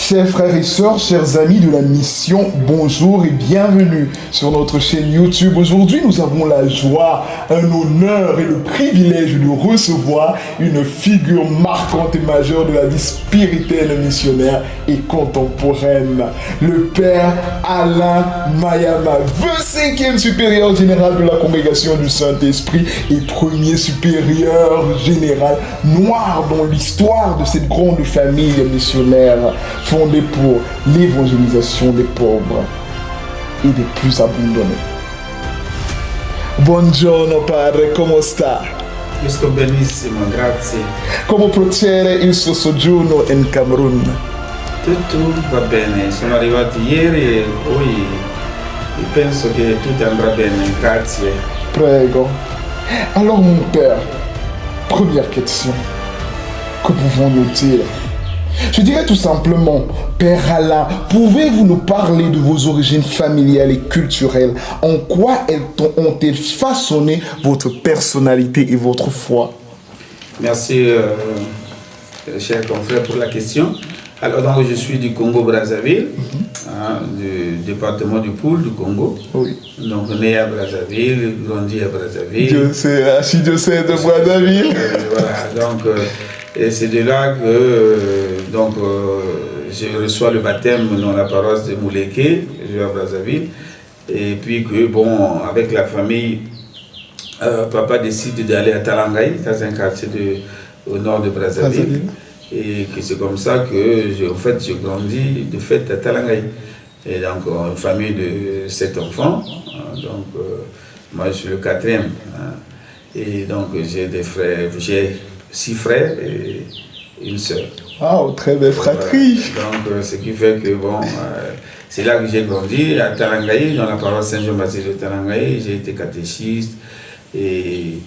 Chers frères et sœurs, chers amis de la mission, bonjour et bienvenue sur notre chaîne YouTube. Aujourd'hui, nous avons la joie, un honneur et le privilège de recevoir une figure marquante et majeure de la vie spirituelle missionnaire et contemporaine. Le Père Alain Mayama, 25e supérieur général de la congrégation du Saint-Esprit et premier supérieur général noir dans l'histoire de cette grande famille missionnaire fondée pour l'évangélisation des pauvres et des plus abandonnés. Buongiorno padre, come sta? Io sto benissimo, grazie. Come procede il suo soggiorno in Camerun? Tutto va bene, sono arrivato ieri e poi penso che tutto andrà bene, grazie. Prego. Alors mon père, première question. Que pouvons-nous dire? Je dirais tout simplement, Père Alain, pouvez-vous nous parler de vos origines familiales et culturelles? En quoi ont-elles façonné votre personnalité et votre foi? Merci, cher confrère, pour la question. Alors, donc, je suis du Congo-Brazzaville, du département du Poul, du Congo. Oui. Donc, né à Brazzaville, grandi à Brazzaville. Dieu sait, archidiocèse de Brazzaville. Voilà, donc, et c'est de là que je reçois le baptême dans la paroisse de Mouleke, je vais à Brazzaville. Et puis que, bon, avec la famille, papa décide d'aller à Talangaï, c'est un quartier au nord de Brazzaville. Et que c'est comme ça que j'ai grandi de fait à Talangaï. Et donc, une famille de 7 enfants. Donc, moi, je suis le 4e. Et donc, j'ai des frères, j'ai 6 frères et une sœur. Wow, très belle fratrie. Donc, ce qui fait que, bon, c'est là que j'ai grandi, à Talangaï, dans la paroisse Saint-Jean-Baptiste de Talangaï. J'ai été catéchiste et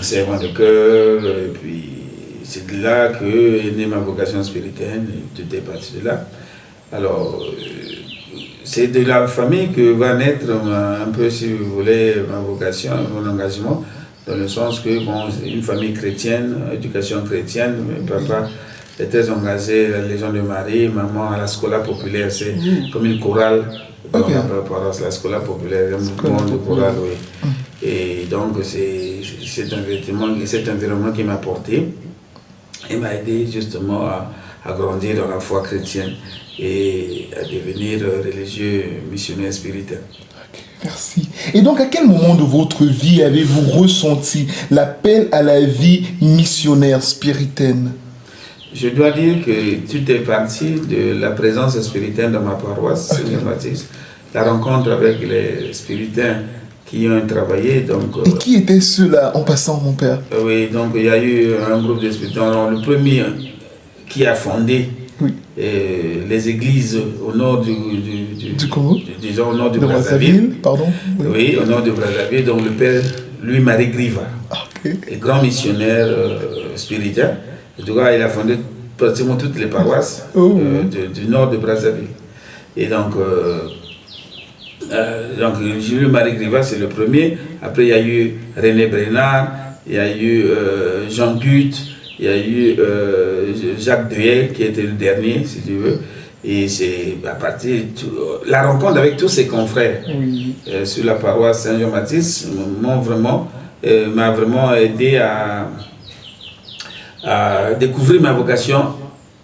servant de chœur. Et puis, c'est de là que est née ma vocation spirituelle. Tout est parti de là. Alors, c'est de la famille que va naître un peu, si vous voulez, ma vocation, mon engagement. Dans le sens que, bon, c'est une famille chrétienne, éducation chrétienne, mais papa est très engagé à la Légion de Marie, maman à la Scola populaire, c'est comme une chorale dans la paroisse, la Scola populaire, un mouvement de chorale, oui. Et donc, c'est cet environnement qui m'a porté et m'a aidé justement à grandir dans la foi chrétienne et à devenir religieux missionnaire spirituel. Merci. Et donc, à quel moment de votre vie avez-vous ressenti l'appel à la vie missionnaire spirituelle? Je dois dire que tout est parti de la présence spirituelle dans ma paroisse, Saint-Jean-Baptiste, la rencontre avec les spiritains qui ont travaillé. Donc, et qui étaient ceux-là en passant, mon père? Oui, donc il y a eu un groupe de spiritains. Le premier qui a fondé les églises au nord du Congo, disons au nord du Brazzaville. Pardon. Oui, au nord de Brazzaville, donc le père Louis-Marie Griva, et grand missionnaire spirituel. En tout cas, il a fondé pratiquement toutes les paroisses du nord de Brazzaville. Et donc Louis-Marie Griva, c'est le premier. Après, il y a eu René Brenard, il y a eu Jean Gut, il y a eu Jacques Deuet qui était le dernier, si tu veux. Et c'est à partir de la rencontre avec tous ses confrères sur la paroisse Saint-Jean-Baptiste m'a vraiment aidé à découvrir ma vocation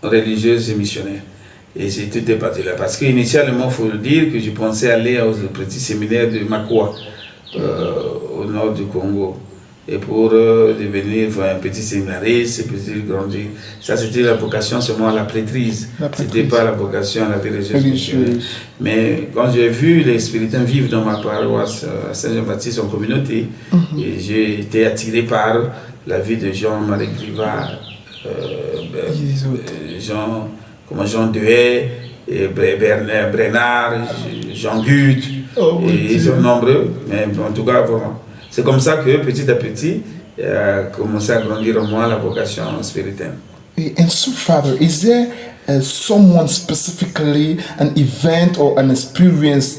religieuse et missionnaire. Et tout est parti là. Parce qu'initialement, il faut le dire que je pensais aller au petit séminaire de Makwa, au nord du Congo. Et pour devenir un petit séminariste, petit grandir. Ça, c'était la vocation seulement à la prêtrise. Ce n'était pas la vocation à la vie religieuse. Mais quand j'ai vu les spiritains vivre dans ma paroisse à Saint-Jean-Baptiste en communauté, et j'ai été attiré par la vie de Jean-Marie Griva, Jean Deuet, Bernard, Jean Gut, et ils sont nombreux, mais en tout cas, vraiment. C'est comme ça que petit à petit, a commencé à grandir en moi la vocation spirituelle. And so, Father, is there someone specifically, an event or an experience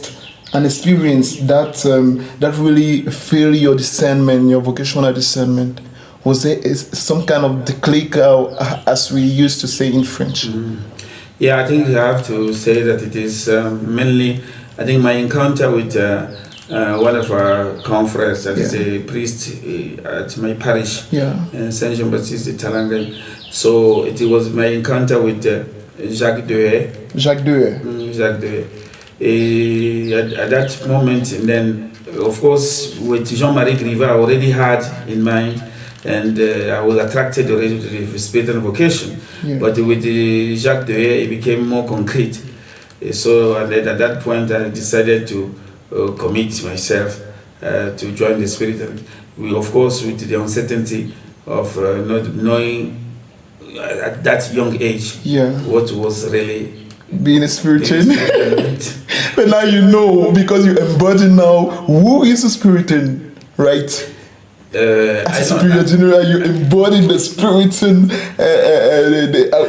that really filled your discernment, your vocational discernment? Was there some kind of déclic, as we used to say in French? Yeah, I think I have to say that it is mainly, I think my encounter with one of our confreres, that is a priest at my parish, Saint Jean-Baptiste de Talangai. So it was my encounter with Jacques Dehaye. Jacques Dehaye. Jacques Dehaye. At that moment, and then, of course, with Jean-Marie Griva, I already had in mind, and I was attracted already to the spiritual vocation. But with Jacques Dehaye, it became more concrete. So and then at that point, I decided to commit myself to join the spirit. And we, of course, with the uncertainty of not knowing at that young age what was really being a Spiritan. But now you know, because you embody now who is a Spiritan, right? As a Superior General, you embody the Spiritan,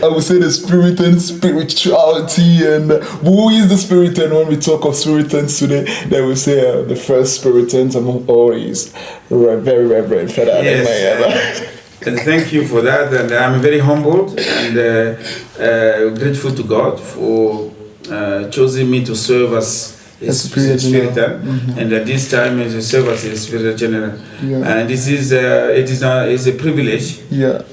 I would say the Spiritan spirituality. And who is the Spiritan? When we talk of Spiritans today, they will say the first Spiritans among all is very Reverend Father Alain Mayala. And thank you for that, and I'm very humbled and grateful to God for choosing me to serve as a Spiritan, and at this time as a serve as a Spiritual General. And this is it's a privilege,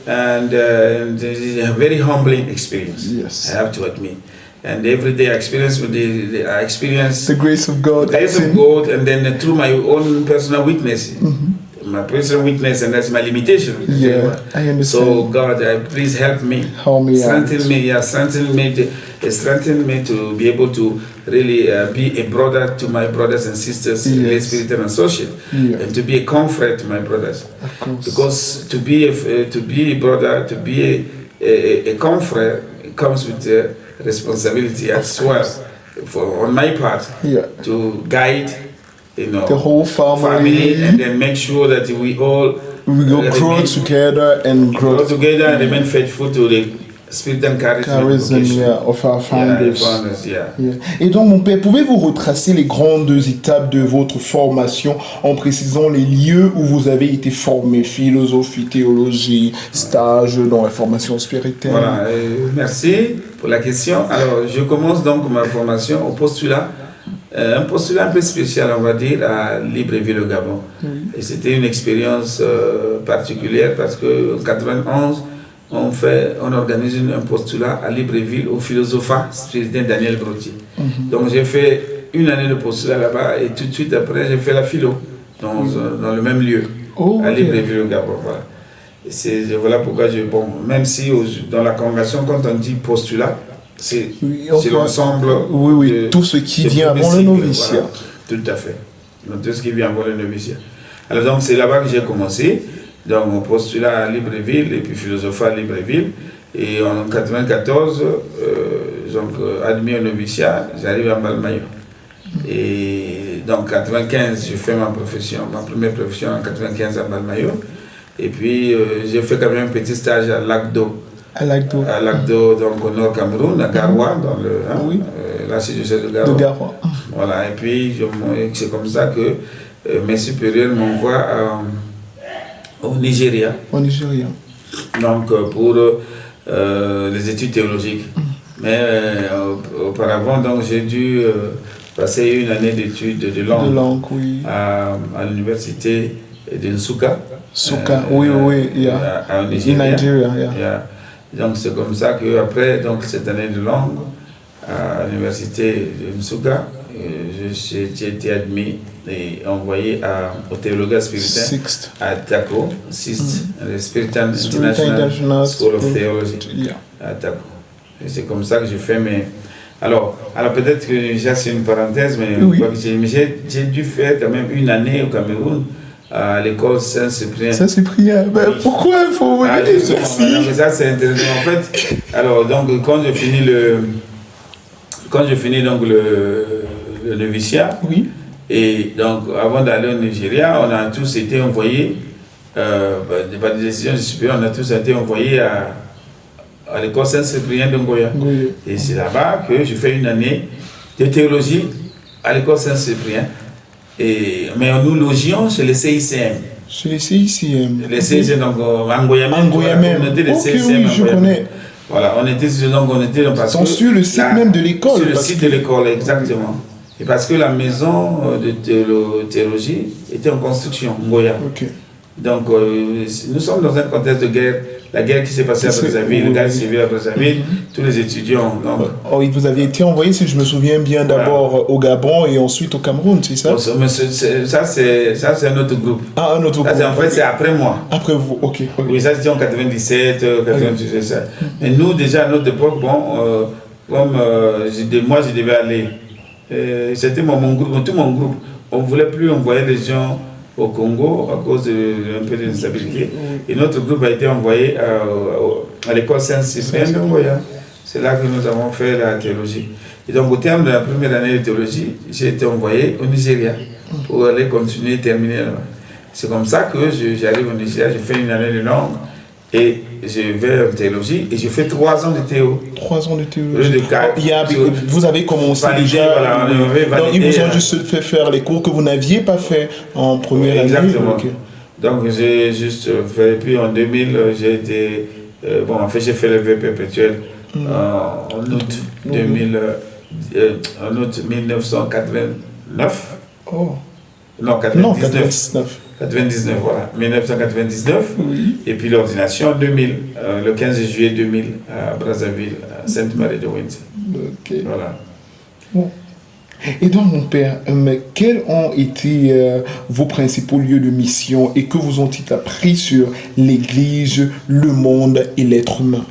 and it is a very humbling experience. I have to admit. And every day I experience I experience the grace of God, and then through my own personal weakness. My personal weakness, and that's my limitation. I understand. So God, please help me, strengthen me to be able to really be a brother to my brothers and sisters in the spirit and associate, and to be a comfort to my brothers. Of course. Because to be a brother, to be a comfort, it comes with responsibility as well, on my part, to guide. The whole family, and then make sure that we all grow together and remain faithful to the spirit and charism of our founders. Et donc, mon père, pouvez-vous retracer les grandes étapes de votre formation en précisant les lieux où vous avez été formé, philosophie, théologie, stage dans la formation spirituelle? Voilà, merci pour la question. Alors, je commence donc ma formation au postulat. Un postulat un peu spécial, on va dire, à Libreville au Gabon. Et c'était une expérience particulière parce qu'en 91, on organise un postulat à Libreville au philosophat spiritain Daniel Brottier. Donc j'ai fait une année de postulat là-bas et tout de suite après j'ai fait la philo dans le même lieu, à Libreville au Gabon. Voilà. Voilà pourquoi même si dans la congrégation, quand on dit postulat, c'est l'ensemble. Tout ce qui vient avant le noviciat. Voilà, tout à fait. Donc, tout ce qui vient avant le noviciat. Alors, donc, c'est là-bas que j'ai commencé. Donc, mon postulat à Libreville et puis philosophat à Libreville. Et en 1994, admis au noviciat, j'arrive à Mbalmayo. Et donc, en 1995, je fais ma première profession en 1995 à Mbalmayo. Et puis, j'ai fait quand même un petit stage à Lac-d'Eau. À Lac-d'Eau, donc au nord Cameroun, à Garoua, dans la situation de Garoua. Voilà, et puis c'est comme ça que mes supérieurs m'envoient au Nigeria. Donc pour les études théologiques. Mais auparavant, donc j'ai dû passer une année d'études de langue à l'université de Nsukka. Au Nigeria. Donc c'est comme ça qu'après cette année de langue à l'université de Nsukka, j'ai été admis et envoyé au théologie spirituel à Tako, le Spiritan International School of Theology à Tako. Et c'est comme ça que je fais mes... Alors peut-être que c'est une parenthèse, mais j'ai dû faire quand même une année au Cameroun à l'école Saint-Cyprien. Pourquoi il faut ça c'est intéressant. En fait, alors donc quand je finis le noviciat, et donc avant d'aller au Nigeria, on a tous été envoyés, par des décisions du supérieur, on a tous été envoyés à l'école Saint-Cyprien de Ngoya. Et c'est là-bas que je fais une année de théologie à l'école Saint-Cyprien. Mais nous logions chez les CICM. Chez les CICM. Les CICM, donc Angoya même. Je connais. Voilà, on était parce Ils sont sur le site même de l'école. Sur le site de l'école, exactement. Et parce que la maison de théologie était en construction, Ngoya. Ok. Donc, nous sommes dans un contexte de guerre. La guerre qui s'est passée à Brazzaville, le gaz civil à Brazzaville, tous les étudiants. Donc, vous avez été envoyé, si je me souviens bien, d'abord au Gabon et ensuite au Cameroun, c'est ça? Ça, c'est un autre groupe. Ah, un autre groupe. En fait, c'est après moi. Après vous, ok. Oui, ça c'était en 97, 98, c'est ça. Mais nous, déjà à notre époque, comme moi, je devais aller. C'était mon groupe, tout mon groupe. On ne voulait plus envoyer les gens au Congo à cause d'un peu d'instabilité. Et notre groupe a été envoyé à l'école Saint-Cyprien de Ngoya. C'est là que nous avons fait la théologie. Et donc, au terme de la première année de théologie, j'ai été envoyé au Nigeria pour aller continuer et terminer là-bas. C'est comme ça que j'arrive au Nigeria, je fais une année de langue et je vais en théologie et je fais 3 ans de théo. 3 ans de théologie. De 4, vous avez commencé déjà. Voilà, donc ils vous ont juste fait faire les cours que vous n'aviez pas fait en première année. Exactement. Okay. Donc j'ai juste fait, puis en 2000, j'ai été, en fait j'ai fait le vœu perpétuel en août 1989. Oh. Non, 99. 99, voilà. 1999. Oui. Et puis l'ordination en 2000, le 15 juillet 2000 à Brazzaville, à Sainte-Marie de Windsor. Ok. Voilà. Bon. Et donc, mon père, quels ont été vos principaux lieux de mission et que vous ont-ils appris sur l'Église, le monde et l'être humain?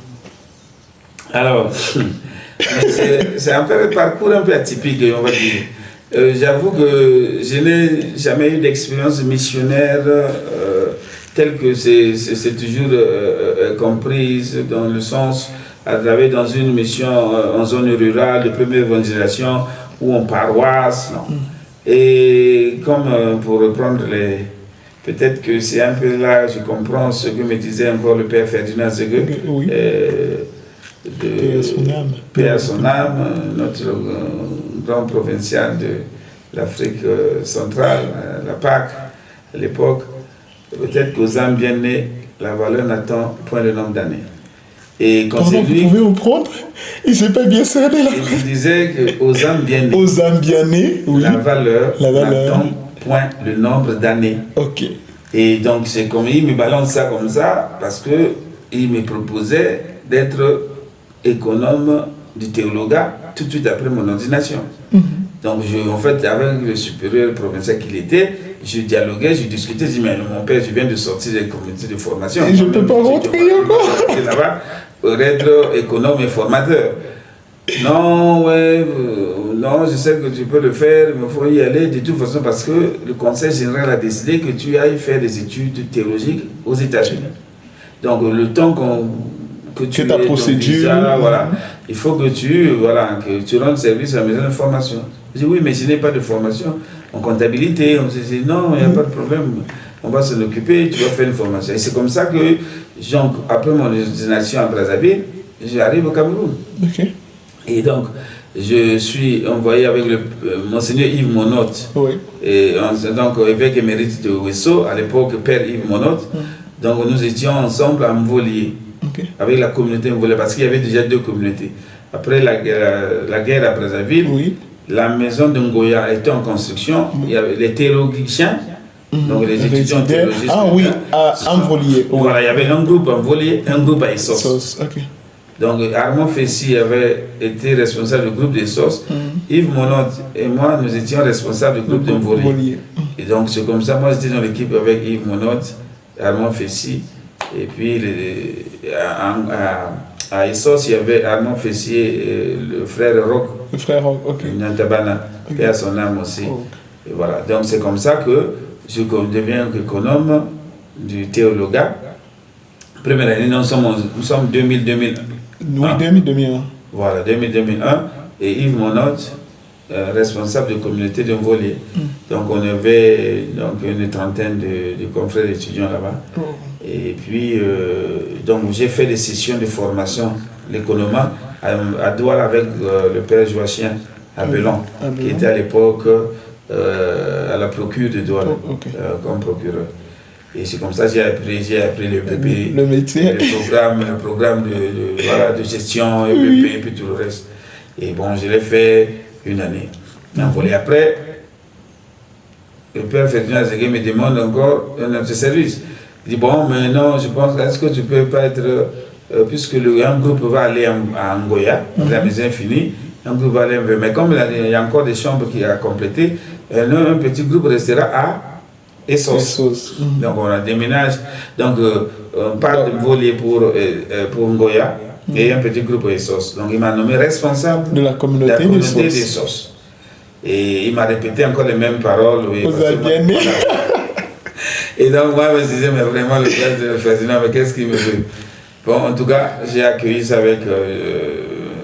Alors, c'est un peu un parcours un peu atypique, on va dire. J'avoue que je n'ai jamais eu d'expérience missionnaire telle que c'est toujours comprise dans le sens à travailler dans une mission en zone rurale de première évangélisation ou en paroisse. Non. Et comme pour reprendre peut-être que c'est un peu là, je comprends ce que me disait encore le père Ferdinand Zegue. Oui. Paix à son âme, notre grand provincial de l'Afrique centrale, la PAC, à l'époque. Peut-être qu'aux âmes bien nées, la valeur n'attend point le nombre d'années. Et quand vous pouvez vous prendre? Il s'est pas bien cerné là. Il disait qu'aux âmes bien nées, aux âmes bien nées, oui. la valeur n'attend point le nombre d'années. Ok. Et donc c'est comme il me balance ça comme ça parce que il me proposait d'être économe du théologat tout de suite après mon ordination. Donc en fait avec le supérieur provincial qu'il était, je dialoguais, je discutais, je dis mais mon père, je viens de sortir des communautés de formation. Et je ne peux pas rentrer encore. Là-bas pour être économe et formateur. Non, non, je sais que tu peux le faire, mais il faut y aller de toute façon parce que le Conseil général a décidé que tu ailles faire des études théologiques aux États-Unis. Donc le temps que tu ta procédure, visa, voilà, il faut que tu rendes service à la maison de formation. Je dis oui, mais je n'ai pas de formation en comptabilité. On se dit non, il n'y a pas de problème, on va s'en occuper, tu vas faire une formation. Et c'est comme ça que, après mon ordination à Brazzaville, j'arrive au Cameroun. Okay. Et donc, je suis envoyé avec le Monseigneur Yves Monotte, oui. Et donc évêque émérite de Ouesso, à l'époque Père Yves Monotte. Donc nous étions ensemble à Mvolier, avec la communauté Mvolier, parce qu'il y avait déjà 2 communautés. Après la guerre à Brazzaville, oui. La maison de Ngoya était en construction, il y avait les théologiens, donc les étudiants théologistes. Ah oui, à Mvolier. Voilà, il y avait un groupe à Mvolier, un groupe à Essos. Okay. Donc Armand Fessi avait été responsable du groupe des SOS. Yves Monotte et moi, nous étions responsables du groupe de Mvolier. Et donc c'est comme ça, moi j'étais dans l'équipe avec Yves Monotte, Armand Fessi. Et puis à Essos, il y avait Armand Fessi et le frère Roch. Le frère Roch, ok. Nantabana, et à son âme aussi. Et voilà, donc c'est comme ça que je deviens économe du théologat. Première année, nous sommes 2000-2001. Oui, 2000-2001. Voilà, 2000-2001. Et Yves Monotte, responsable de communauté de Mvolier. Donc on avait une trentaine de confrères étudiants là-bas. Et puis, donc j'ai fait des sessions de formation, l'économie, à Douala avec le père Joachim à Belon, qui était à l'époque à la procure de Douala, comme procureur. Et c'est comme ça que j'ai appris le PP, le métier, le programme de gestion, EPP, et puis tout le reste. Et bon, je l'ai fait une année. Et après, le père Ferdinand Zégué me demande encore notre service. Il dit, bon, mais non, je pense, est-ce que tu peux pas être, puisque le grand groupe va aller à Angoya, la maison est finie, un groupe va aller, mais comme il y a encore des chambres qui a complété, un petit groupe restera à Essos. Donc on a déménage, donc on part de voler pour Ngoya et un petit groupe à Essos. Donc il m'a nommé responsable de la communauté d'Essos. Et il m'a répété encore les mêmes paroles. Oui, vous avez bien aimé. Et donc moi je me disais, mais vraiment le père Ferdinand, mais qu'est-ce qu'il me veut? Bon, en tout cas, j'ai accueilli ça avec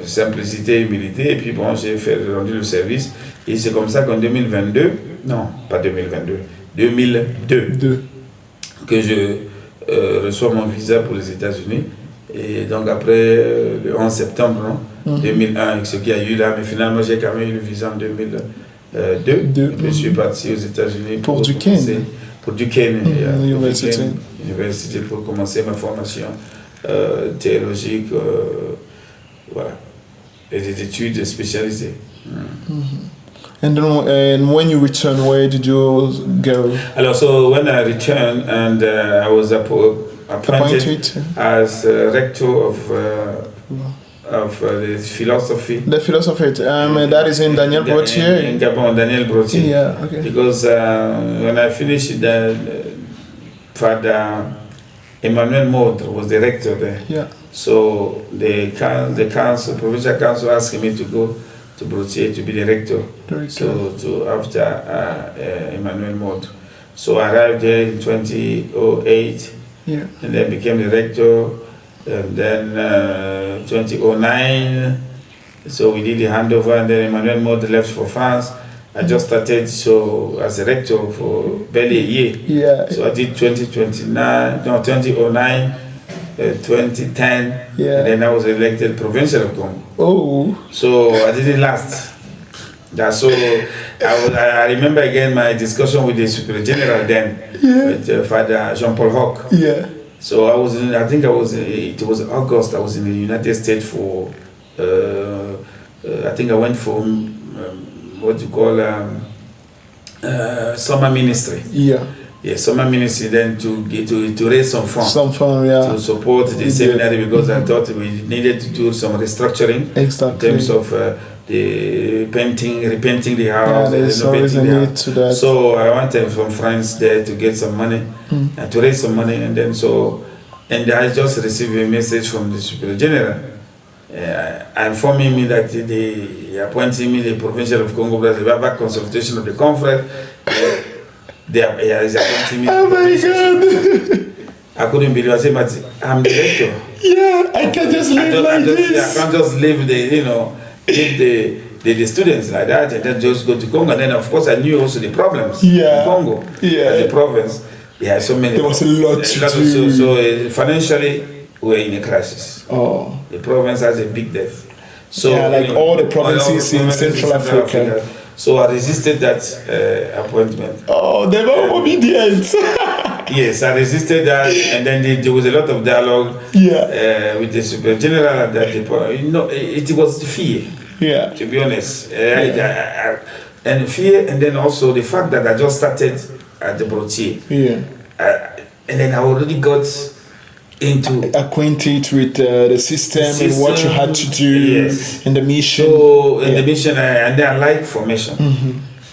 simplicité et humilité, et puis bon, j'ai rendu le service. Et c'est comme ça qu'en 2022, non, pas 2022, 2002, que je reçois mon visa pour les États-Unis. Et donc après le 11 septembre 2001, ce qu'il y a eu là, mais finalement j'ai quand même eu le visa en 2002. Je suis parti aux États-Unis pour Duquesne. Pour Duquesne, université pour commencer ma formation théologique, voilà, et des études spécialisées. And when you returned, where did you go? Alors, so when I returned and I was appointed as rector of the philosophy. The philosophy, that is in Daniel Brottier. In Gabon, Daniel Brottier. Yeah, okay. Because when I finished, Father Emmanuel Maudre was the rector there. Yeah. So the council, provincial council, asked me to go to Brottier to be the rector. So after Emmanuel Maudre. So I arrived there in 2008. Yeah. And then became the rector. And then 2009, so we did the handover, and then Emmanuel Maudre left for France. I just started as a rector for barely a year. Yeah. So I did 2009, 2010, yeah. And then I was elected provincial of Congo. Oh. So I didn't last. So I remember again my discussion with the Superior General then, with Father Jean-Paul Hoc. Yeah. So it was August, I was in the United States for, I think I went for what you call summer ministry. Yeah. Yeah, summer ministry then to raise some funds. To support the seminary, because I thought we needed to do some restructuring. Exactly. In terms of the repainting the house, renovating the house. So I went from France there to get some money, to raise some money, and then and I just received a message from the Superior General informing me that they appointed me the Provincial of Congo Brazzaville back consultation of the conference. They appointed me. Oh my God! I couldn't believe it. I said, I'm the rector. Yeah, I can't just live like this. I can't just leave the students like that and then just go to Congo. And then of course I knew also the problems in Congo, the province. Yeah, so many. There was a lot to do. So financially, we're in a crisis. Oh. The province has a big debt. So like all the provinces in Central Africa. So I resisted that appointment. Oh, they were obedient. Yes, I resisted that, and then there was a lot of dialogue with the Superior General at that point. It was fear. Yeah. To be honest, and fear, and then also the fact that I just started at the Brottier. Yeah. And then I already got acquainted with the system and what you had to do in the mission. So in the mission, and then I like formation,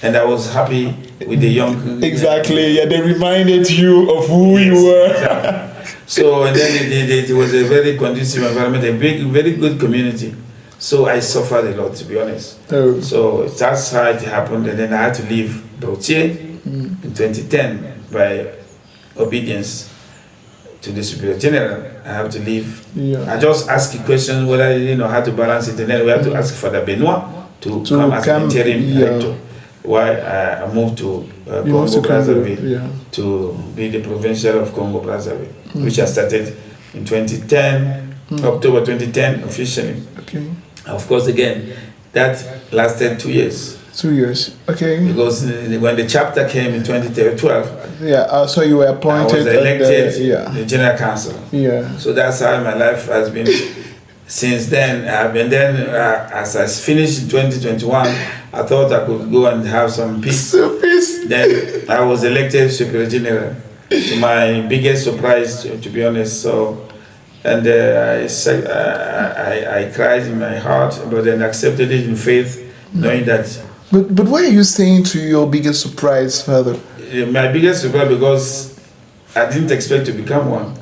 and I was happy with the young. Exactly. Yeah, they reminded you of who you were. Exactly. So and then it was a very conducive environment, a very good community. So I suffered a lot, to be honest. Oh. So that's how it happened, and then I had to leave Brottier in 2010 by obedience to the Superior General. I have to leave. Yeah. I just asked a question whether how to balance it, and then we have to ask Father Benoit to come as an interim director. Why I moved to Congo Brazzaville to be the Provincial of Congo Brazzaville, which I started in 2010, October 2010 officially. Okay. Of course, again, that lasted 2 years. 2 years. Okay. Because when the chapter came in 2012, Yeah. So you were I appointed. was elected yeah. the general counsel. Yeah. So that's how my life has been. Since then, as I finished in 2021, I thought I could go and have some peace. Then I was elected Superior General. To my biggest surprise, to be honest. So, and I cried in my heart, but then accepted it in faith, knowing that. But what are you saying to your biggest surprise, Father? My biggest surprise, because I didn't expect to become one.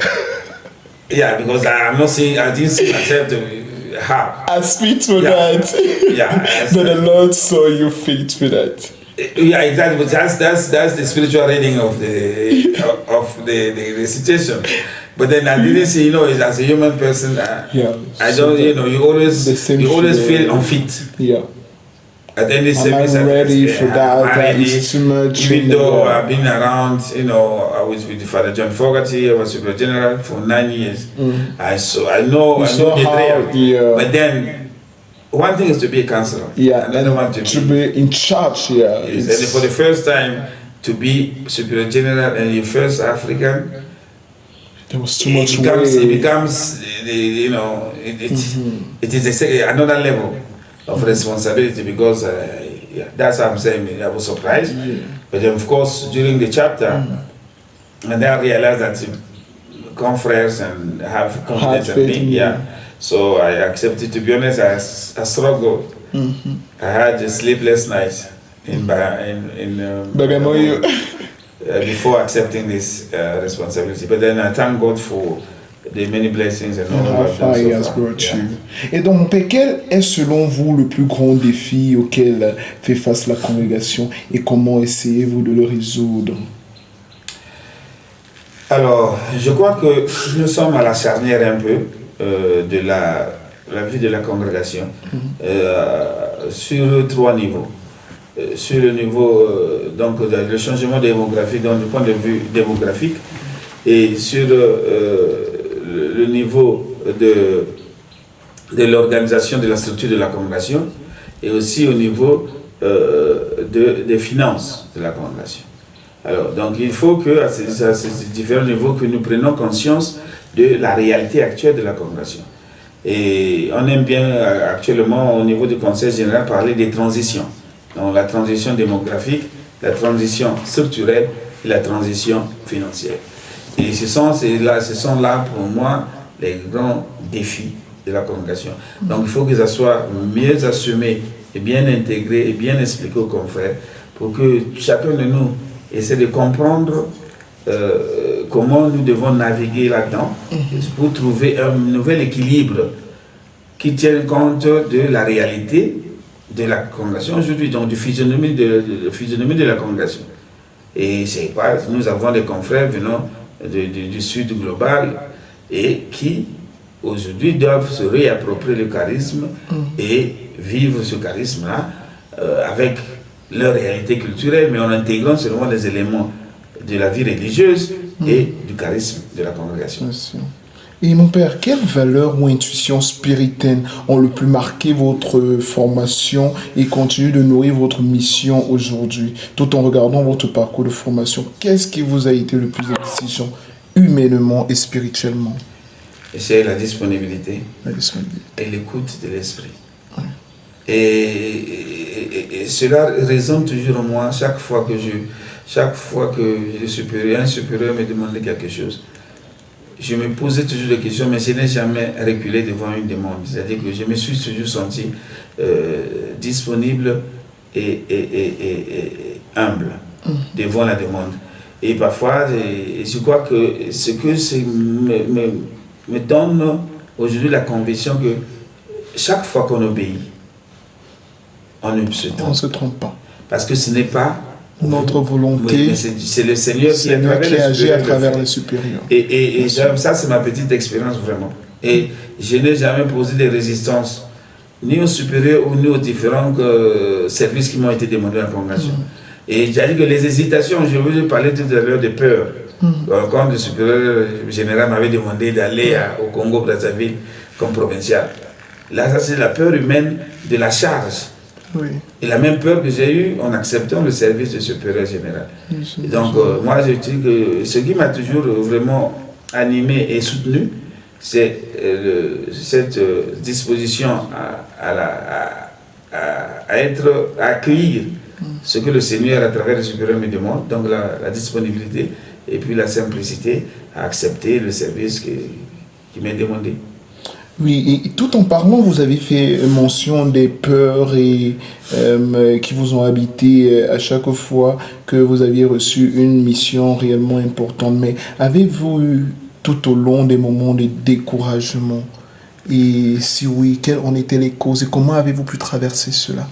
Yeah, because I didn't see myself to have. As fit for that. Yeah. But the Lord saw you fit for that. Yeah, exactly. But that's the spiritual reading of the situation. But then I didn't see, as a human person, I don't, you always feel unfit. Yeah. At any service, I'm ready for that. That is too much. Even though I've been around, I was with Father John Fogarty, I was Superior General for 9 years. I know the prayer. But then, one thing is to be a counselor. Yeah, another one to be in charge. Yeah. Yes, and for the first time to be Superior General and the first African, there was too much. It becomes, it is another level of responsibility, because that's what I'm saying. I was surprised, but then of course during the chapter, and then I realized that confreres and have confidence in me. Yeah, so I accepted. To be honest, I struggled. I had a sleepless night in Bagamoyo before accepting this responsibility. But then I thank God for the many blessings and all how far He has brought you. Et donc, mon Père, quel est selon vous le plus grand défi auquel fait face la congrégation et comment essayez-vous de le résoudre? Alors, je crois que nous sommes à la charnière un peu de la vie de la congrégation sur 3 niveaux. Sur le niveau donc le changement démographique, donc du point de vue démographique, et sur le niveau de l'organisation de la structure de la congrégation, et aussi au niveau des finances de la congrégation. Alors, donc il faut que à ces différents niveaux que nous prenions conscience de la réalité actuelle de la congrégation. Et on aime bien actuellement au niveau du Conseil général parler des transitions. Donc la transition démographique, la transition structurelle et la transition financière. Et ce sont là pour moi les grands défis de la congrégation. Donc il faut que ça soit mieux assumé et bien intégré et bien expliqué aux confrères pour que chacun de nous essaie de comprendre comment nous devons naviguer là-dedans pour trouver un nouvel équilibre qui tienne compte de la réalité de la congrégation aujourd'hui, donc du physionomie de la congrégation. Et c'est pas, nous avons des confrères venant du sud global et qui aujourd'hui doivent se réapproprier le charisme et vivre ce charisme-là avec leur réalité culturelle, mais en intégrant seulement les éléments de la vie religieuse et du charisme de la congrégation. Merci. Et mon Père, quelles valeurs ou intuitions spirituelles ont le plus marqué votre formation et continuent de nourrir votre mission aujourd'hui, tout en regardant votre parcours de formation? Qu'est-ce qui vous a été le plus exigeant, humainement et spirituellement? C'est la disponibilité et l'écoute de l'esprit. Ouais. Et cela résonne toujours en moi chaque fois que un supérieur me demandait quelque chose. Je me posais toujours des questions, mais je n'ai jamais reculé devant une demande. C'est-à-dire que je me suis toujours senti disponible et humble devant la demande. Et parfois, je crois que ce que me donne aujourd'hui la conviction que chaque fois qu'on obéit, on ne se trompe pas. Parce que ce n'est pas notre volonté, c'est le Seigneur qui agit à travers les supérieurs. Et ça, c'est ma petite expérience vraiment. Et je n'ai jamais posé de résistance, ni aux supérieurs ou ni aux différents services qui m'ont été demandés en congrégation. Et j'ai dit que les hésitations, je vous ai parlé tout à l'heure de peur. Quand le supérieur général m'avait demandé d'aller au Congo-Brazzaville comme provincial. Là, ça c'est la peur humaine de la charge Oui. Et la même peur que j'ai eue en acceptant le service de supérieur général. Oui, Donc, moi, je dis que ce qui m'a toujours vraiment animé et soutenu, c'est cette disposition à accueillir ce que le Seigneur, à travers le supérieur, me demande, donc la disponibilité et puis la simplicité à accepter le service qui m'est demandé. Oui, et tout en parlant, vous avez fait mention des peurs qui vous ont habité à chaque fois que vous aviez reçu une mission réellement importante. Mais avez-vous eu tout au long des moments de découragement? Et si oui, quelles en étaient les causes et comment avez-vous pu traverser cela?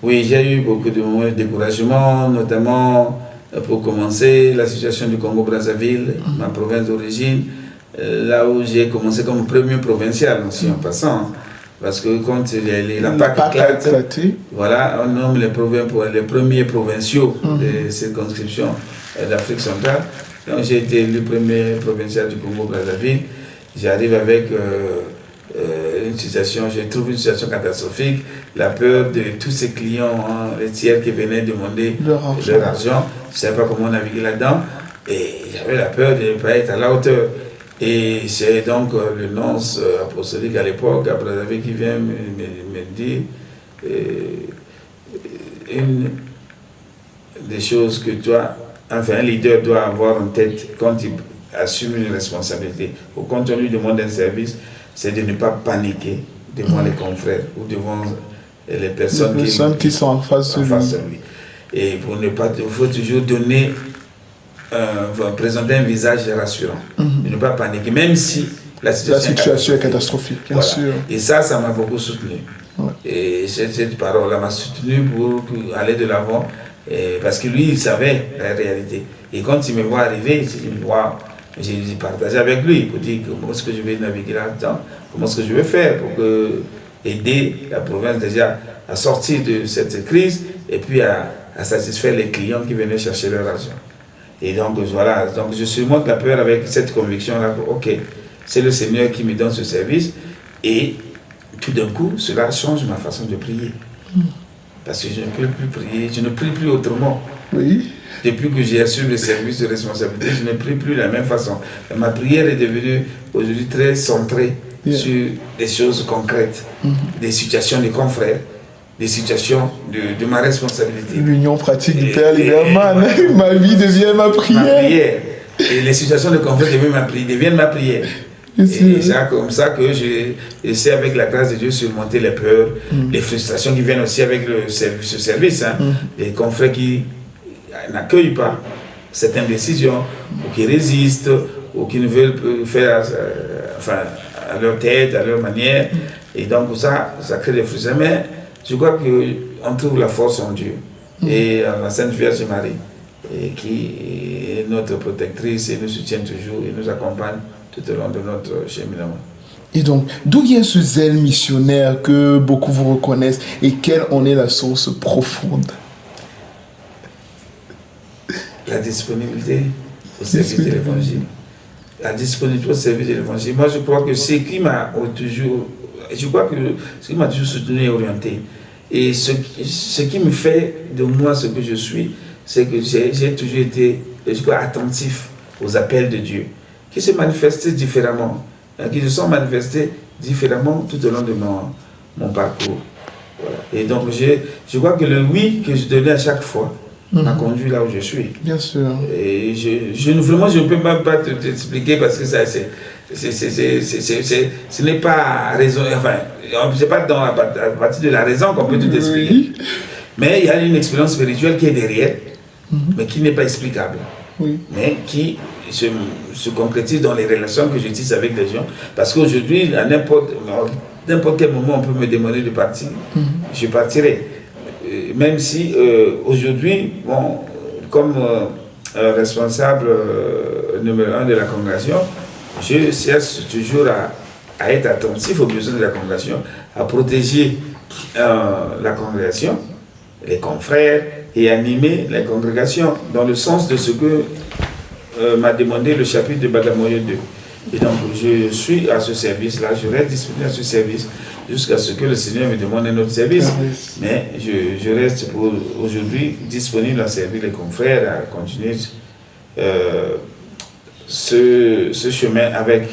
Oui, j'ai eu beaucoup de moments de découragement, notamment pour commencer la situation du Congo-Brazzaville, ma province d'origine. Là où j'ai commencé comme premier provincial, aussi en passant, parce que quand la PAC éclate, voilà, on nomme les premiers provinciaux de circonscription d'Afrique centrale. Donc j'ai été le premier provincial du Congo-Brazzaville. J'arrive avec une situation, je trouve une situation catastrophique, la peur de tous ces clients, les tiers qui venaient demander leur argent. Je ne savais pas comment naviguer là-dedans et j'avais la peur de ne pas être à la hauteur. Et c'est donc le nonce apostolique à l'époque, à Brazzaville, qui vient me dire une des choses que un leader doit avoir en tête quand il assume une responsabilité ou quand on lui demande un service, c'est de ne pas paniquer devant les confrères ou devant les personnes qui sont en face de lui. Et pour ne pas, il faut toujours donner présenter un visage rassurant, de ne pas paniquer, même si la situation est catastrophique. Bien sûr. Et ça m'a beaucoup soutenu. Ouais. Et cette parole-là m'a soutenu pour aller de l'avant, parce que lui, il savait la réalité. Et quand il me voit arriver, il s'est dit, waouh, j'ai partagé avec lui pour dire comment est-ce que je vais naviguer là-dedans, comment est-ce que je vais faire pour aider la province déjà à sortir de cette crise et puis à satisfaire les clients qui venaient chercher leur argent. Et donc voilà, donc je surmonte la peur avec cette conviction-là, ok, c'est le Seigneur qui me donne ce service et tout d'un coup, cela change ma façon de prier. Parce que je ne peux plus prier, je ne prie plus autrement. Oui. Depuis que j'ai assuré le service de responsabilité, je ne prie plus de la même façon. Ma prière est devenue aujourd'hui très centrée sur des choses concrètes, des situations de confrères, des situations de ma responsabilité. L'union pratique du Père Lieberman. Ma vie devient ma prière. Ma prière. Et les situations de conflit deviennent ma prière. Et c'est comme ça que j'essaie avec la grâce de Dieu surmonter les peurs, les frustrations qui viennent aussi avec ce service. Les confrères qui n'accueillent pas certaines décisions, ou qui résistent, ou qui ne veulent faire à leur tête, à leur manière. Et donc ça crée des frustrations. Mais je crois qu'on trouve la force en Dieu et en la Sainte Vierge Marie, qui est notre protectrice et nous soutient toujours et nous accompagne tout au long de notre cheminement. Et donc, d'où vient ce zèle missionnaire que beaucoup vous reconnaissent et quelle en est la source profonde? La disponibilité au service de l'Évangile. La disponibilité au service de l'Évangile. Moi, je crois que ce qui m'a toujours soutenu et orienté. Et ce qui me fait de moi ce que je suis, c'est que j'ai toujours été, je crois, attentif aux appels de Dieu, qui se manifestaient différemment, qui se sont manifestés différemment tout au long de mon parcours. Voilà. Et donc, je crois que le oui que je donnais à chaque fois m'a conduit là où je suis. Bien sûr. Et je ne peux même pas t'expliquer parce que ça, ce n'est pas raison, enfin, c'est pas à partir de la raison qu'on peut tout expliquer. Mais il y a une expérience spirituelle qui est derrière, mais qui n'est pas explicable. Mais qui se concrétise dans les relations que j'utilise avec les gens. Parce qu'aujourd'hui, à n'importe quel moment, on peut me demander de partir. Je partirai. Même si aujourd'hui, bon, comme responsable numéro 1 de la congrégation, je cherche toujours à être attentif aux besoins de la congrégation, à protéger la congrégation, les confrères, et animer la congrégation dans le sens de ce que m'a demandé le chapitre de Bagamoyo 2. Et donc, je suis à ce service-là, je reste disponible à ce service jusqu'à ce que le Seigneur me demande un autre service. Mais je reste pour aujourd'hui disponible à servir les confrères, à continuer ce chemin avec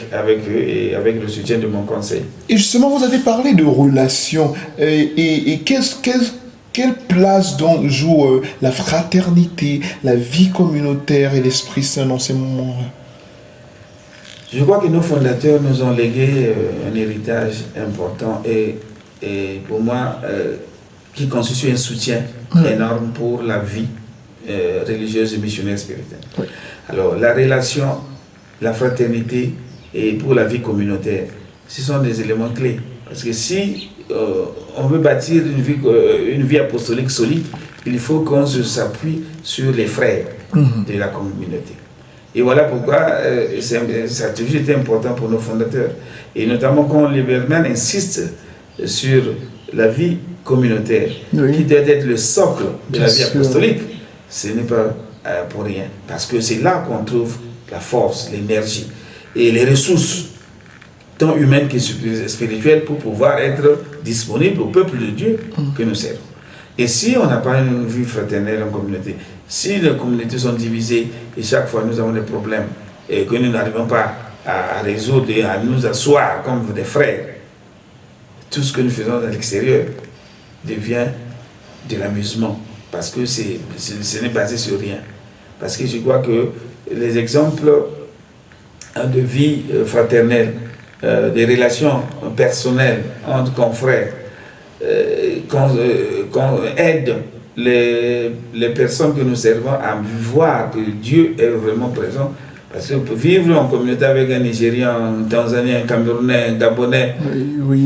eux et avec le soutien de mon conseil. Et justement, vous avez parlé de relations. Et quelle place donc joue la fraternité, la vie communautaire et l'Esprit Saint dans ces moments-là? Je crois que nos fondateurs nous ont légué un héritage important et pour moi, qui constitue un soutien énorme pour la vie religieuse et missionnaire spirituelle. Oui. Alors, la relation, la fraternité et pour la vie communautaire, ce sont des éléments clés. Parce que si on veut bâtir une vie apostolique solide, il faut qu'on s'appuie sur les frères de la communauté. Et voilà pourquoi ça a toujours été important pour nos fondateurs. Et notamment quand Lieberman insiste sur la vie communautaire, qui doit être le socle de la vie apostolique, ce n'est pas pour rien. Parce que c'est là qu'on trouve la force, l'énergie et les ressources, tant humaines que spirituelles, pour pouvoir être disponible au peuple de Dieu que nous servons. Et si on n'a pas une vie fraternelle en communauté, si les communautés sont divisées et chaque fois nous avons des problèmes et que nous n'arrivons pas à résoudre et à nous asseoir comme des frères, tout ce que nous faisons à l'extérieur devient de l'amusement parce que ce n'est basé sur rien. Parce que je crois que les exemples de vie fraternelle, des relations personnelles entre confrères, qu'on aide les personnes que nous servons à voir que Dieu est vraiment présent. Parce que vivre en communauté avec un Nigérian, un Tanzanien, un Camerounais, un Gabonais... Oui,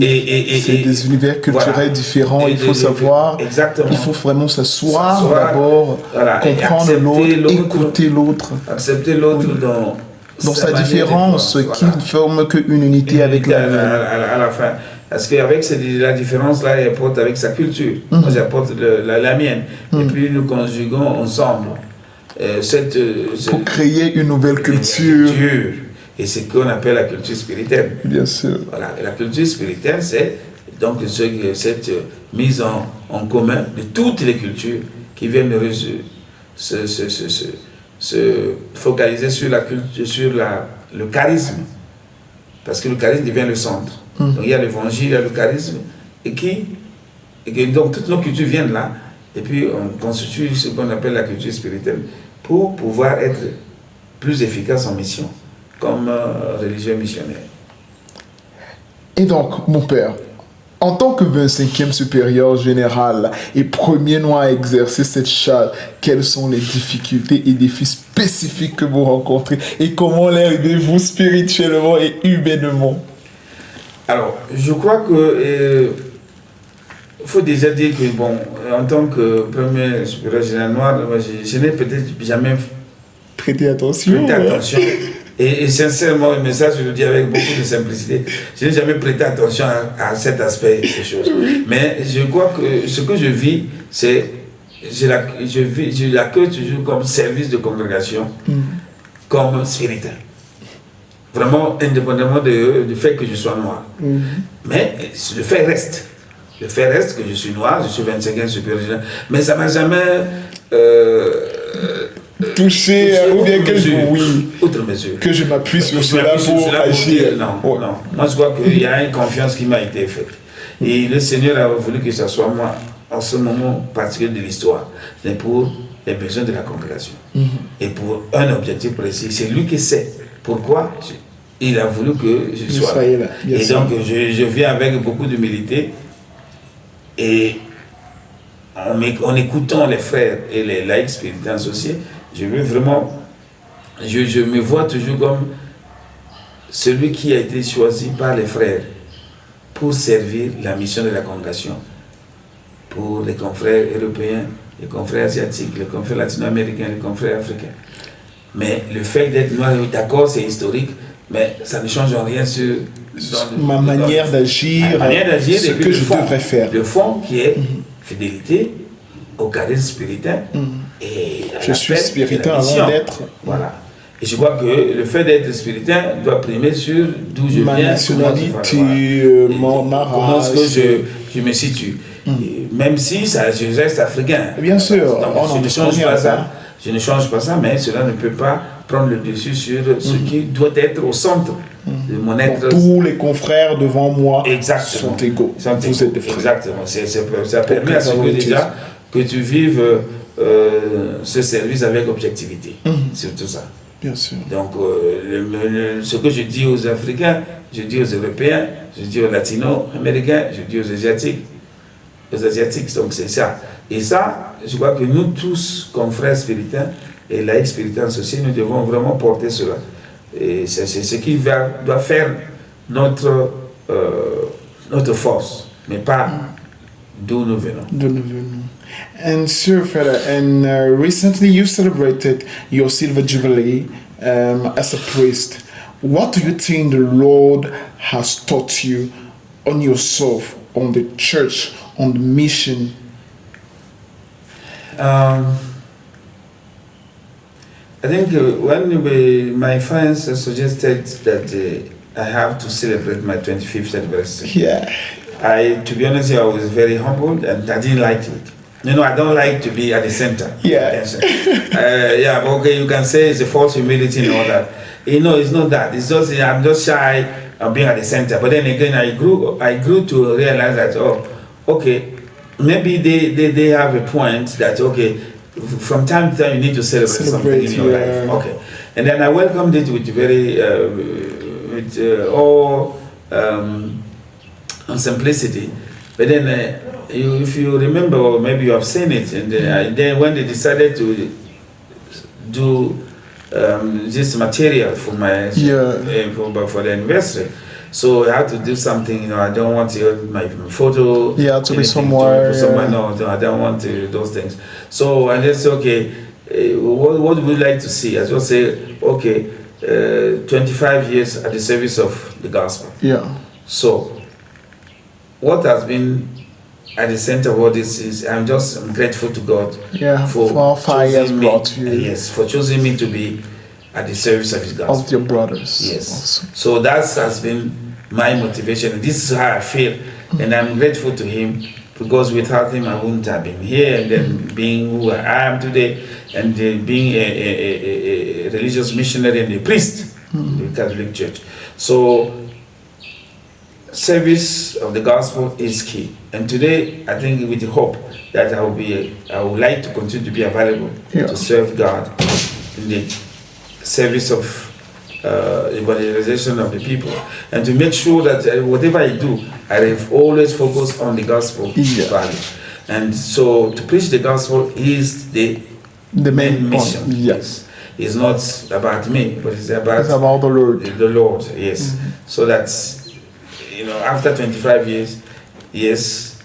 c'est des univers culturels différents, il faut savoir... Exactement. Il faut vraiment s'asseoir d'abord, comprendre l'autre, écouter l'autre. Accepter l'autre dans sa différence, qui ne forme qu'une unité avec la à la fin. Parce qu'avec la différence-là, il apporte avec sa culture. Moi, j'apporte la mienne. Et puis, nous conjuguons ensemble pour créer une nouvelle culture. Et c'est ce qu'on appelle la culture spirituelle. Bien sûr. Voilà. Et la culture spirituelle, c'est donc cette mise en commun de toutes les cultures qui viennent se focaliser sur la culture, sur le charisme. Parce que le charisme devient le centre. Donc il y a l'évangile, il y a le charisme, et donc toutes nos cultures viennent là, et puis on constitue ce qu'on appelle la culture spirituelle pour pouvoir être plus efficace en mission, comme religieux missionnaire. Et donc, mon père, en tant que 25e supérieur général et premier noir à exercer cette charge, quelles sont les difficultés et défis spécifiques que vous rencontrez et comment les aidez-vous spirituellement et humainement? Alors, je crois que faut déjà dire que, bon, en tant que premier supérieur général noir, je n'ai peut-être jamais prêté attention. Et sincèrement, mais ça, je le dis avec beaucoup de simplicité, je n'ai jamais prêté attention à cet aspect des choses. Mais je crois que ce que je vis, c'est je l'accueille toujours comme service de congrégation, comme spirituel. Vraiment, indépendamment du fait que je sois noir. Mais le fait reste. Le fait reste que je suis noir, je suis 25e supérieur général. Mais ça ne m'a jamais touché ou bien que outre mesure. Que je m'appuie sur cela pour agir. Non. Moi, je crois qu'il y a une confiance qui m'a été faite. Et le Seigneur a voulu que ce soit moi, en ce moment particulier de l'histoire, mais pour les besoins de la congrégation. Et pour un objectif précis. C'est lui qui sait pourquoi il a voulu que je sois là. Et donc, je viens avec beaucoup d'humilité. Et en écoutant les frères et les laïcs spirituels associés, je veux vraiment, je me vois toujours comme celui qui a été choisi par les frères pour servir la mission de la congrégation, pour les confrères européens, les confrères asiatiques, les confrères latino-américains, les confrères africains. Mais le fait d'être noir, d'accord, c'est historique, mais ça ne change rien sur ma manière d'agir, ce que je devrais faire. Le fond qui est fidélité au charisme spirituel. Et je suis spirituel avant d'être. Voilà. Et je crois que le fait d'être spiritain doit primer sur d'où je Ma viens, nationalité, ma comment est-ce race. que je me situe. Et même si je reste africain. Bien sûr, Donc, on je en ne change est pas conscient, ça. Je ne change pas ça, mais cela ne peut pas prendre le dessus sur ce qui doit être au centre de mon être. Tous les confrères devant moi Exactement. sont égaux. Vous êtes des frères. Exactement. Ça permet à ce que déjà que tu vives ce service avec objectivité. C'est tout ça. Bien sûr. Donc, ce que je dis aux Africains, je dis aux Européens, je dis aux Latino-Américains, je dis aux Asiatiques. Donc c'est ça. Et ça, je crois que nous tous, confrères spiritains et laïcs spiritains associés, nous devons vraiment porter cela. Et c'est ce qui doit faire notre force, mais pas d'où nous venons. And Sir Father, and recently you celebrated your Silver Jubilee as a priest. What do you think the Lord has taught you on yourself, on the church, on the mission? I think when my friends suggested that I have to celebrate my 25th anniversary, to be honest, I was very humbled and I didn't like it. You know, I don't like to be at the center. Okay, you can say it's a false humility and all that. You know, it's not that. It's just I'm just shy of being at the center. But then again, I grew to realize that okay, maybe they have a point that okay, from time to time you need to celebrate something in your life. Okay, and then I welcomed it with very all simplicity. But then if you remember, or maybe you have seen it, and then when they decided to do this material for my for the anniversary, so I had to do something. You know, I don't want my photo. To be somewhere. No, I don't want those things. So I just say, okay, what would you like to see? I just say, okay, 25 years at the service of the gospel. So what has been at the center of all this is I'm grateful to God for how far He has brought you. Yes, for choosing me to be at the service of His gospel. Of your brothers. Yes. Also. So that has been my motivation. This is how I feel, and I'm grateful to Him because without Him I wouldn't have been here, and then being who I am today, and being a religious missionary and a priest in the Catholic Church. So service of the gospel is key, and today I think with the hope that I would like to continue to be available to serve God in the service of evangelization of the people, and to make sure that whatever I do, I always focus on the gospel value. And so to preach the gospel is the main mission. Yes, it's not about me, but it's about the Lord. The Lord, yes. So that's, you know, after 25 years, yes,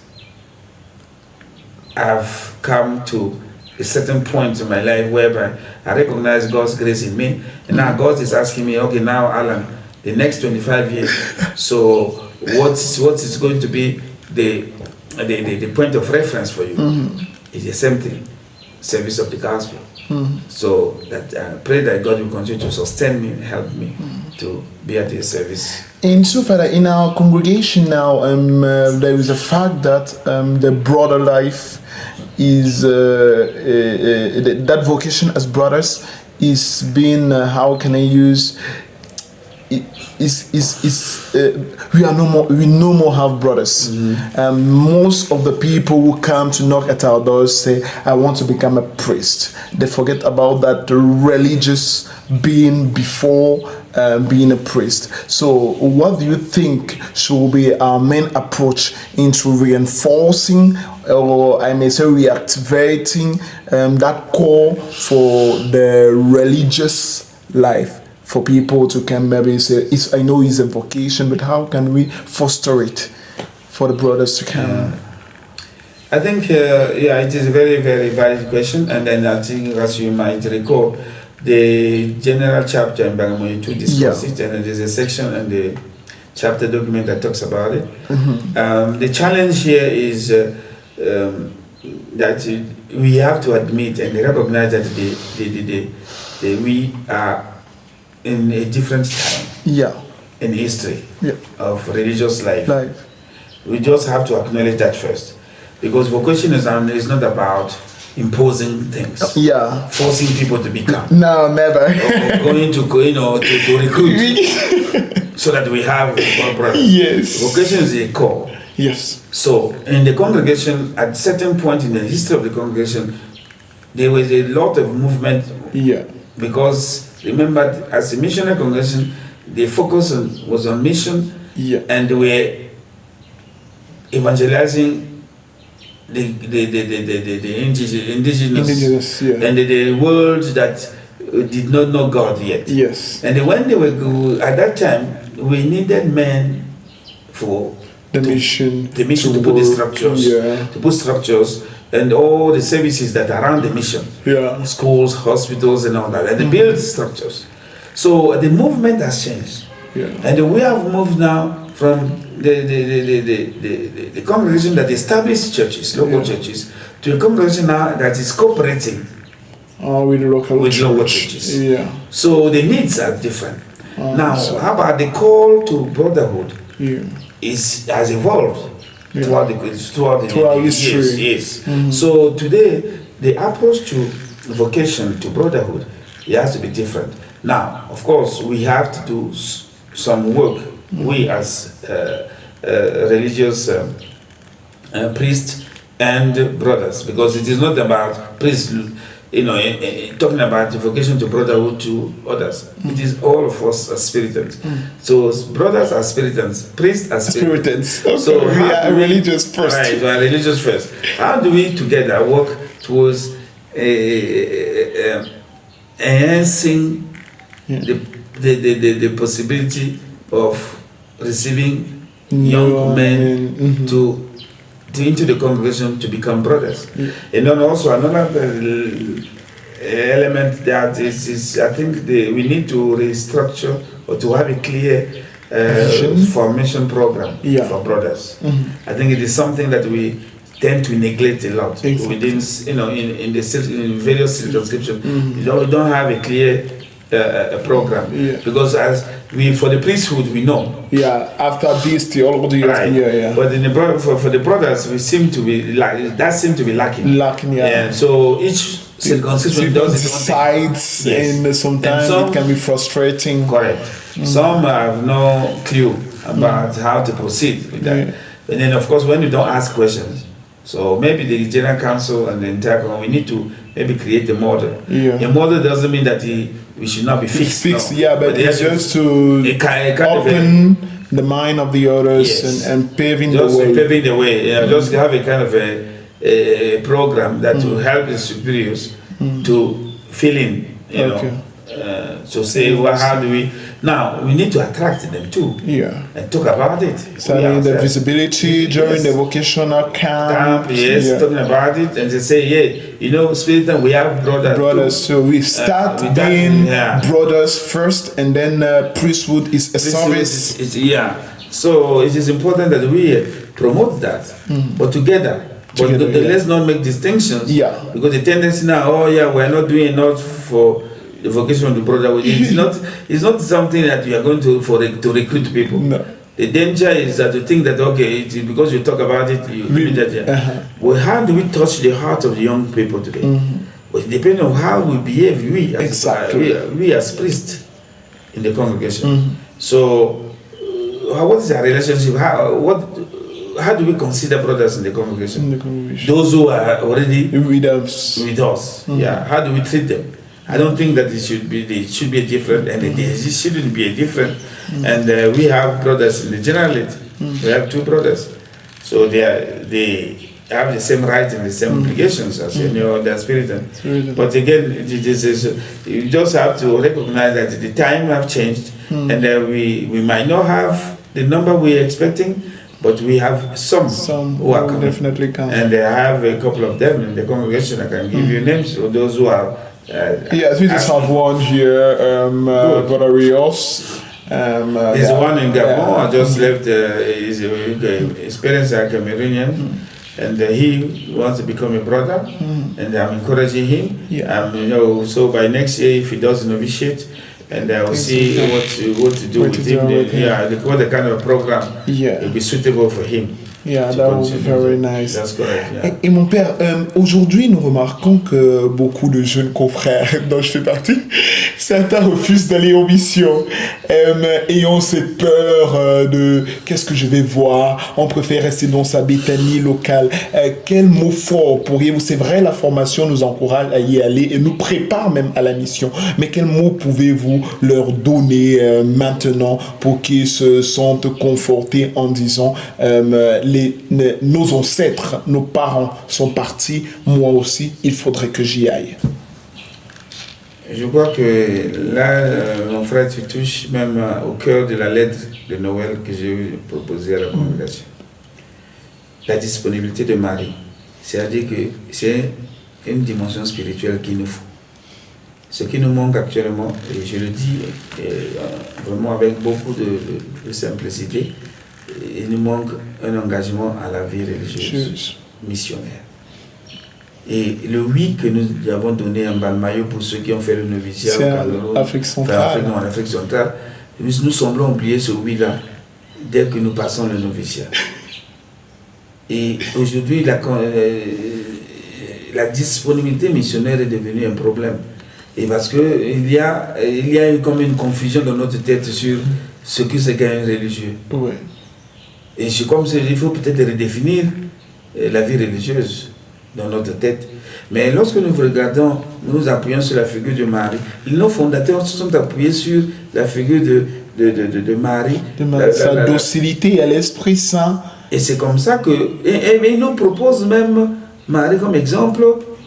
I've come to a certain point in my life whereby I recognize God's grace in me, and now God is asking me, okay, now Alan, the next 25 years, so what is going to be the point of reference for you? It's the same thing, service of the gospel. So that I pray that God will continue to sustain me and help me to be at His service. And so, Father, in our congregation now, there is a fact that the brother life is that vocation as brothers is being how can I use? We no more have brothers. Most of the people who come to knock at our doors say, I want to become a priest. They forget about that religious being before being a priest. So what do you think should be our main approach into reinforcing, or I may say reactivating that call for the religious life? For people to come maybe say, I know it's a vocation, but how can we foster it for the brothers to come? I think, it is a very, very valid question. And then I think, as you might recall, the general chapter in Bagamoyo to discuss it, and there's a section in the chapter document that talks about it. The challenge here is that we have to admit and recognize that we are in a different time Yeah. in history Yeah. of religious life. Life. We just have to acknowledge that first. Because vocation is not about imposing things, Yeah. forcing people to become, No, never. or going to to recruit so that we have one brother. Yes. Vocation is a call. Yes. So in the congregation, at certain point in the history of the congregation, there was a lot of movement. Yeah. Because remember, as a missionary congregation, the focus was on mission, Yeah. and they were evangelizing the indigenous Yeah. and the world that did not know God yet. Yes. And when they were at that time, we needed men for The mission. to put the work. structures, Yeah. to put structures and all the services that are around the mission, Yeah. schools, hospitals, and all that, and they build structures. So the movement has changed, Yeah. and we have moved now from the congregation that established churches, local churches, to a congregation now that is cooperating With local with church. local churches. Yeah. So the needs are different. Now, so- how about the call to brotherhood? Yeah. Has evolved throughout Throughout years. history. Yes. So today, the approach to vocation, to brotherhood, it has to be different. Now, of course, we have to do some work. We as religious priests and brothers, because it is not about priests, talking about the vocation to brotherhood to others. It is all of us as Spiritans. So brothers are Spiritans, priests are Spiritans. Spiritans. So we how are do we- religious first. Right, we are religious first. How do we together work towards enhancing the possibility of receiving young men to into the congregation to become brothers? And then also another element that is I think we need to restructure or to have a clear formation program for brothers. I think it is something that we tend to neglect a lot within, in various circumscriptions. We don't have a clear program because as for the priesthood we know. Yeah, after this theology, Right. yeah. But for the brothers, we seem to be lacking. Lacking, yeah. And so each circumscription does its own thing. decides, Yes. and sometimes some- it can be frustrating. Correct. Some have no clue about how to proceed with that. Yeah. And then, of course, when you don't ask questions, so maybe the General Council and the entire we need to maybe create a model. Yeah. A model doesn't mean that we should not be fixed. Fixed, no. yeah, but they it's have just to a kind of open the mind of the others Yes. and paving just the way. paving the way. Yeah, just have a kind of a program that will help the superiors to fill in. Okay. To say, well, how do we? Now we need to attract them too. Yeah. And talk about it. Starting the ourselves. visibility during Yes. the vocational camp. Yes, yeah. talking about it, and they say, yeah, Spirit, we have brothers. Brothers, so we start with that, being yeah. brothers first, and then priesthood is a service. So it is important that we promote that, but together. Together, But yeah. let's not make distinctions. Yeah. Because the tendency now, we're not doing enough for the vocation of the brotherhood. It's not something that you are going to recruit people. No. The danger is that you think that it's because you talk about it, you mean that. Well, how do we touch the heart of the young people today? Well, it depends on how we behave. We as priests in the congregation. So, what is our relationship? How do we consider brothers in the congregation? In the congregation. Those who are already With us. with us. Yeah. How do we treat them? I don't think that it should be a different, and it shouldn't be a different. And we have brothers in the generality. We have two brothers, so they have the same rights and the same obligations as any other Spiritan. But again, you just have to recognize that the time have changed, and we might not have the number we're expecting. But we have some who are coming. Definitely come. And I have a couple of them in the congregation. I can give you names of those who are. Yes, we just have one here, Brother Rios. There's one in Gabon. I just left. His parents are Cameroonian, and he wants to become a brother, and I'm encouraging him. Yeah. So by next year, if he does novitiate, And I will see what to do with him. What kind of program will be suitable for him. Yeah, that was very nice. That's correct, yeah. Et mon père, aujourd'hui, nous remarquons que beaucoup de jeunes confrères dont je fais partie, certains refusent d'aller en mission et ont cette peur de qu'est-ce que je vais voir. On préfère rester dans sa bétanie locale. Quel mot fort pourriez-vous? C'est vrai, la formation nous encourage à y aller et nous prépare même à la mission. Mais quel mot pouvez-vous leur donner maintenant pour qu'ils se sentent confortés en disant nos ancêtres, nos parents sont partis, moi aussi, il faudrait que j'y aille. Je crois que là, mon frère, tu touches même au cœur de la lettre de Noël que j'ai proposée à la congrégation. La disponibilité de Marie, c'est-à-dire que c'est une dimension spirituelle qu'il nous faut. Ce qui nous manque actuellement, et je le dis vraiment avec beaucoup de simplicité, il nous manque un engagement à la vie religieuse, missionnaire. Et le oui que nous avons donné en Balmayo pour ceux qui ont fait le noviciat au Cameroun, en Afrique centrale, nous semblons oublier ce oui-là dès que nous passons le noviciat. Et aujourd'hui, la disponibilité missionnaire est devenue un problème. Et parce qu'il y a comme une confusion dans notre tête sur ce que c'est qu'un religieux. Ouais. Et c'est comme il faut peut-être redéfinir la vie religieuse dans notre tête. Mais lorsque nous regardons, nous appuyons sur la figure de Marie. Nos fondateurs se sont appuyés sur la figure de Marie. Sa docilité à l'Esprit Saint. Et c'est comme ça que... Mais ils nous proposent même Marie comme exemple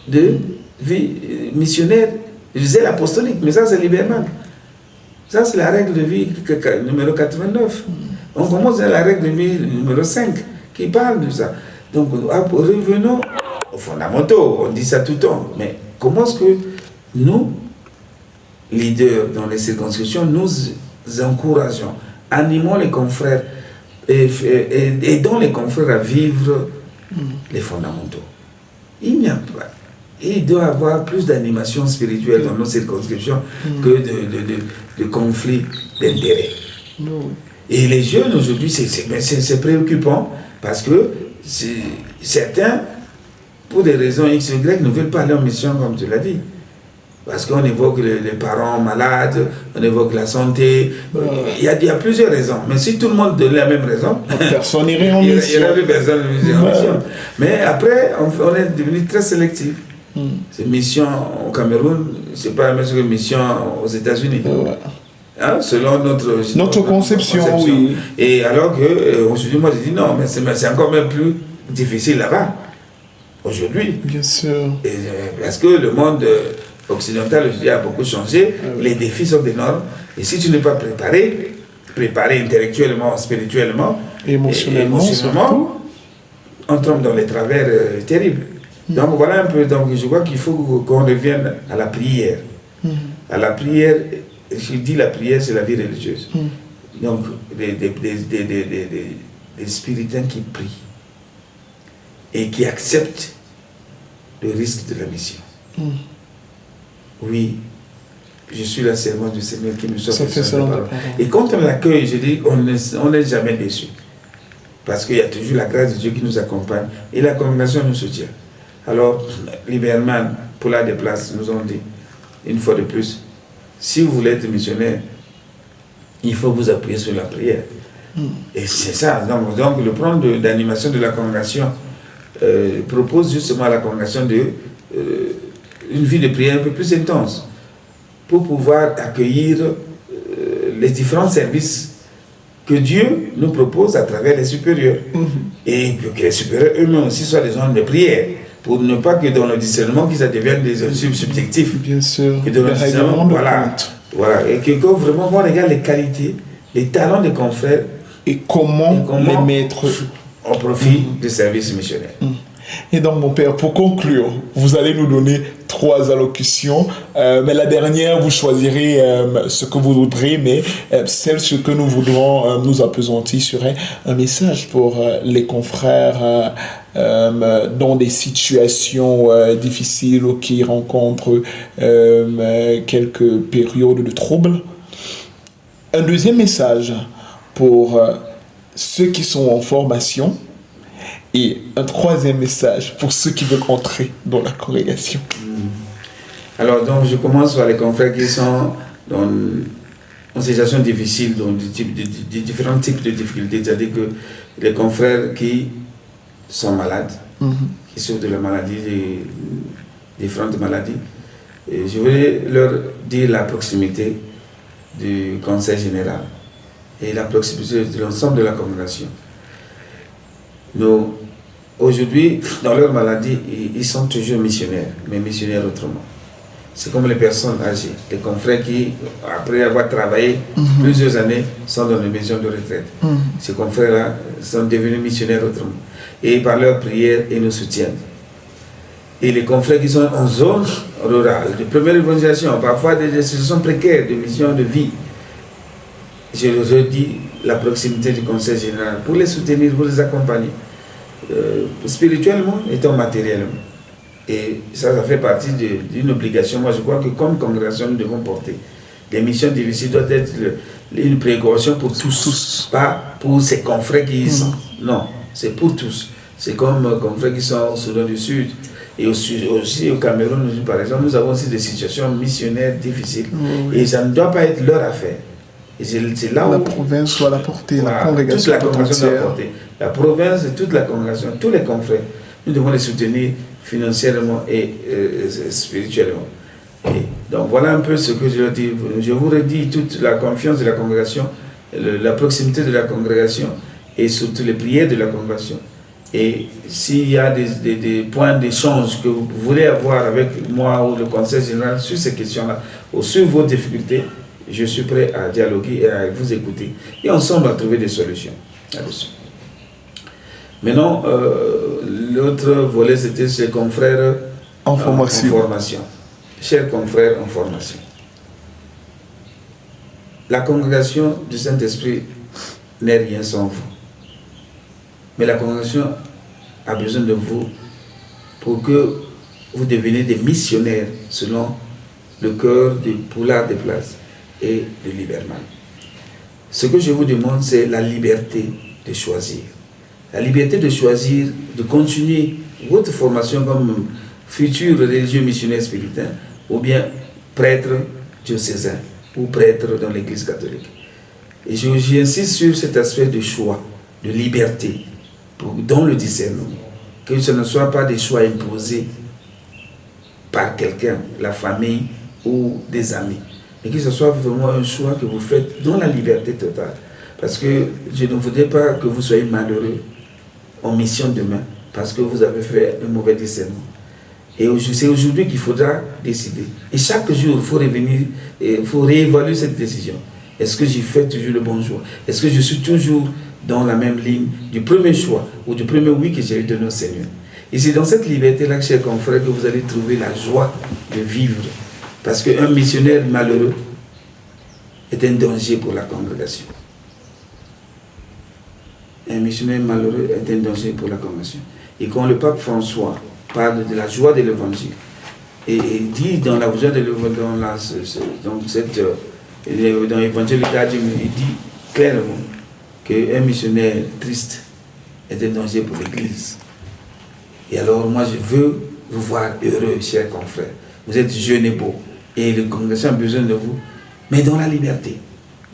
de vie missionnaire. Je disais l'apostolique, mais ça c'est Lieberman. Ça c'est la règle de vie numéro 89. On commence à la règle de vie numéro 5 qui parle de ça. Donc revenons aux fondamentaux, on dit ça tout le temps. Mais comment est-ce que nous, leaders dans les circonscriptions, nous encourageons, animons les confrères et aidons les confrères à vivre les fondamentaux? Il n'y a pas. Il doit y avoir plus d'animation spirituelle dans nos circonscriptions que de conflits d'intérêts. Et les jeunes aujourd'hui, c'est préoccupant parce que certains, pour des raisons X ou Y, ne veulent pas aller en mission comme tu l'as dit. Parce qu'on évoque les parents malades, on évoque la santé. Il y a plusieurs raisons. Mais si tout le monde donnait la même raison, personne n'irait en mission. Il n'y aurait plus personne en mission. Mais après, on est devenu très sélectif. Ces missions au Cameroun, ce n'est pas la même chose que mission aux États-Unis. Hein, selon notre conception, oui. Et alors qu'aujourd'hui, moi, je dis non, mais c'est encore même plus difficile là-bas, aujourd'hui. Bien sûr. Parce que le monde occidental, aujourd'hui, a beaucoup changé, les défis sont énormes, et si tu n'es pas préparé intellectuellement, spirituellement, émotionnellement, on tombe dans les travers terribles. Donc voilà un peu, donc je crois qu'il faut qu'on revienne à la prière. À la prière, je dis la prière, c'est la vie religieuse. Donc des spiritains qui prient et qui acceptent le risque de la mission. Oui, je suis la servante du Seigneur qui nous sauve. Et quand on l'accueille, je dis, on n'est jamais déçu. Parce qu'il y a toujours la grâce de Dieu qui nous accompagne et la congrégation nous soutient. Alors, Lieberman, pour la déplace, nous ont dit, une fois de plus, si vous voulez être missionnaire, il faut vous appuyer sur la prière. Et c'est ça. Donc le plan d'animation de la congrégation propose justement à la congrégation une vie de prière un peu plus intense pour pouvoir accueillir les différents services que Dieu nous propose à travers les supérieurs. Et que les supérieurs eux-mêmes aussi soient des hommes de prière. Pour ne pas que dans le discernement, que ça devienne des subjectifs. Bien sûr. Que dans le discernement, voilà. Et que vraiment, on regarde les qualités, les talents des confrères. Et comment les mettre au profit du service missionnaire. Et donc, mon père, pour conclure, vous allez nous donner 3 allocutions, mais la dernière, vous choisirez ce que vous voudrez, mais celle ce que nous voudrons nous appesantir serait un message pour les confrères dans des situations difficiles ou qui rencontrent quelques périodes de troubles. Un deuxième message pour ceux qui sont en formation et un troisième message pour ceux qui veulent entrer dans la congrégation. Alors, donc, je commence par les confrères qui sont en situation difficile, donc différents types de difficultés, c'est-à-dire que les confrères qui sont malades, qui souffrent de la maladie, différentes maladies, et je voulais leur dire la proximité du conseil général et la proximité de l'ensemble de la congrégation. Nous, aujourd'hui, dans leur maladie, ils sont toujours missionnaires, mais missionnaires autrement. C'est comme les personnes âgées, les confrères qui, après avoir travaillé plusieurs années, sont dans les maisons de retraite. Ces confrères-là sont devenus missionnaires autrement. Et par leur prière, ils nous soutiennent. Et les confrères qui sont en zone rurale, de première évangélisation, parfois des situations précaires, de mission de vie, je leur ai dit la proximité du conseil général pour les soutenir, pour les accompagner, spirituellement et matériellement. Et ça fait partie d'une obligation. Moi, je crois que comme congrégation, nous devons porter. Les missions difficiles doivent être une précaution pour tous, pas pour ces confrères qui y sont. Non, c'est pour tous. C'est comme confrères qui sont au Soudan du Sud et aussi au Cameroun, par exemple, nous avons aussi des situations missionnaires difficiles. Et ça ne doit pas être leur affaire. Et c'est là où la province doit la porter, la congrégation toute la congrégation doit porter. La province et toute la congrégation, tous les confrères, nous devons les soutenir financièrement et spirituellement. Et donc voilà un peu ce que je leur dis. Je vous redis toute la confiance de la congrégation, la proximité de la congrégation et surtout les prières de la congrégation. Et s'il y a des points d'échange que vous voulez avoir avec moi ou le conseil général sur ces questions-là ou sur vos difficultés, je suis prêt à dialoguer et à vous écouter. Et ensemble à trouver des solutions là-dessus. Maintenant, l'autre volet, c'était ses confrères en formation. Chers confrères en formation. La congrégation du Saint-Esprit n'est rien sans vous. Mais la congrégation a besoin de vous pour que vous deveniez des missionnaires selon le cœur du Poulard des Places et de Liberman. Ce que je vous demande, c'est la liberté de choisir. La liberté de choisir, de continuer votre formation comme futur religieux missionnaire spiritain ou bien prêtre diocésain ou prêtre dans l'Église catholique. Et j'insiste sur cet aspect de choix, de liberté, dans le discernement. Que ce ne soit pas des choix imposés par quelqu'un, la famille ou des amis, mais que ce soit vraiment un choix que vous faites dans la liberté totale. Parce que je ne voudrais pas que vous soyez malheureux en mission demain, parce que vous avez fait un mauvais discernement. Et c'est aujourd'hui qu'il faudra décider. Et chaque jour, il faut revenir, il faut réévaluer cette décision. Est-ce que j'ai fait toujours le bon choix? Est-ce que je suis toujours dans la même ligne du premier choix ou du premier oui que j'ai eu donné au Seigneur? Et c'est dans cette liberté-là, chers confrères, que vous allez trouver la joie de vivre. Parce qu'un missionnaire malheureux est un danger pour la congrégation. Un missionnaire malheureux est un danger pour la congrégation. Et quand le pape François parle de la joie de l'évangile, et dit dans la joie de l'évangile, dans l'évangile il dit clairement qu'un missionnaire triste est un danger pour l'Église. Et alors moi je veux vous voir heureux, chers confrères. Vous êtes jeunes et beaux, et la congrégation a besoin de vous, mais dans la liberté.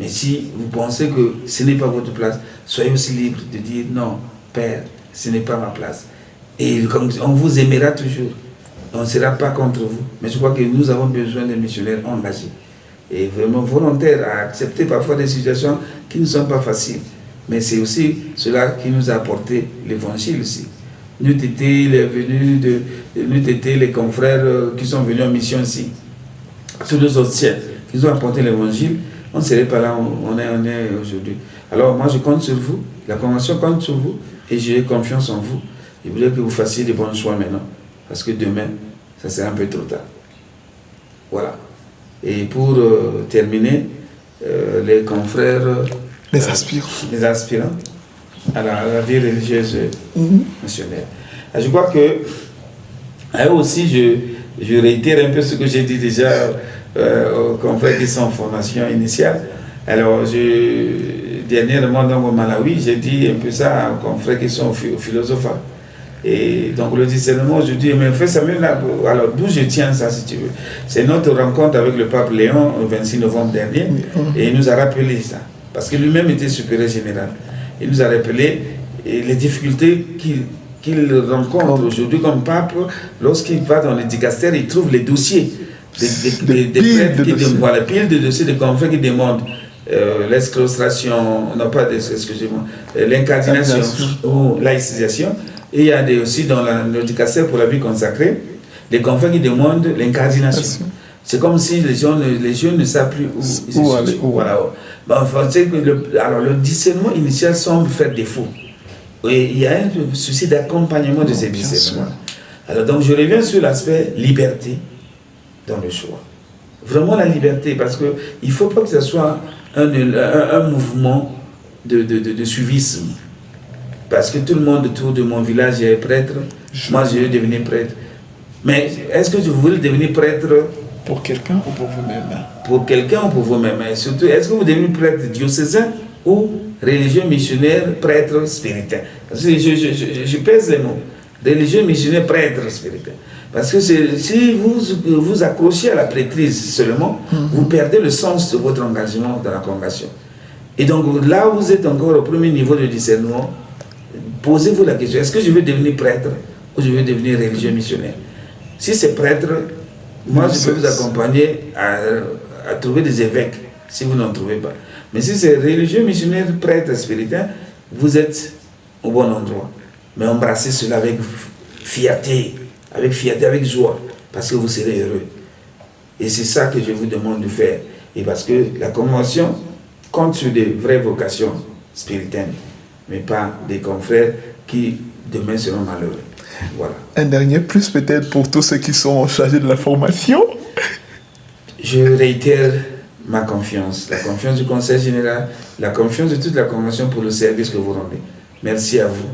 Mais si vous pensez que ce n'est pas votre place, soyez aussi libre de dire non, Père, ce n'est pas ma place. Et on vous aimera toujours. On ne sera pas contre vous. Mais je crois que nous avons besoin de missionnaires engagés et vraiment volontaires à accepter parfois des situations qui ne sont pas faciles. Mais c'est aussi cela qui nous a apporté l'évangile ici. Nous étions les confrères qui sont venus en mission ici, tous les anciens qui ont apporté l'évangile, on ne serait pas là où on est aujourd'hui. Alors moi je compte sur vous, la convention compte sur vous et j'ai confiance en vous. Je voudrais que vous fassiez des bons choix maintenant, parce que demain, ça sera un peu trop tard. Voilà. Et pour terminer, les confrères... les aspirants à la vie religieuse missionnaire. Je crois que, eux aussi, je réitère un peu ce que j'ai dit déjà aux confrères qui sont en formation initiale. Alors, dernièrement, donc, au Malawi, j'ai dit un peu ça à un confrère qui sont philosophes. Et donc, le discernement, je dis, mais fais ça même là. Alors, d'où je tiens ça, si tu veux. C'est notre rencontre avec le pape Léon, le 26 novembre dernier, et il nous a rappelé ça. Parce que lui-même était supérieur général. Il nous a rappelé les difficultés qu'il rencontre aujourd'hui comme pape. Lorsqu'il va dans les dicastères, il trouve les dossiers des prêtres qui demandent, voilà, piles de dossiers de confrères qui demandent l'exclustration, non pas excusez-moi, l'incardination ou laïcisation. Et il y a aussi dans le dicastère pour la vie consacrée, les confrères qui demandent l'incardination. C'est comme si les jeunes ne savent plus où ils se situent. Voilà. Enfin, alors le discernement initial semble faire défaut. Et il y a un souci d'accompagnement de ces discernements. Alors donc je reviens sur l'aspect liberté dans le choix. Vraiment la liberté, parce qu'il ne faut pas que ce soit un mouvement de suivisme. Parce que tout le monde autour de mon village est prêtre, moi je veux devenir prêtre. Mais est-ce que vous voulez devenir prêtre pour quelqu'un ou pour vous-même? Pour quelqu'un ou pour vous-même. Et surtout, est-ce que vous devenez prêtre diocésain ou religieux missionnaire, prêtre spirituel? Parce que je pèse les mots. Religieux missionnaire, prêtre spirituel. Parce que si vous vous accrochez à la prêtrise seulement, vous perdez le sens de votre engagement dans la congrégation. Et donc là, vous êtes encore au premier niveau de discernement. Posez-vous la question, est-ce que je veux devenir prêtre ou je veux devenir religieux missionnaire? Si c'est prêtre, moi je peux vous accompagner à trouver des évêques, si vous n'en trouvez pas. Mais si c'est religieux missionnaire, prêtre spirituel, vous êtes au bon endroit. Mais embrassez cela avec fierté, avec joie, parce que vous serez heureux. Et c'est ça que je vous demande de faire. Et parce que la convention compte sur des vraies vocations spirituelles, mais pas des confrères qui demain seront malheureux. Voilà. Un dernier plus peut-être pour tous ceux qui sont chargés de la formation. Je réitère ma confiance, la confiance du Conseil général, la confiance de toute la convention pour le service que vous rendez. Merci à vous.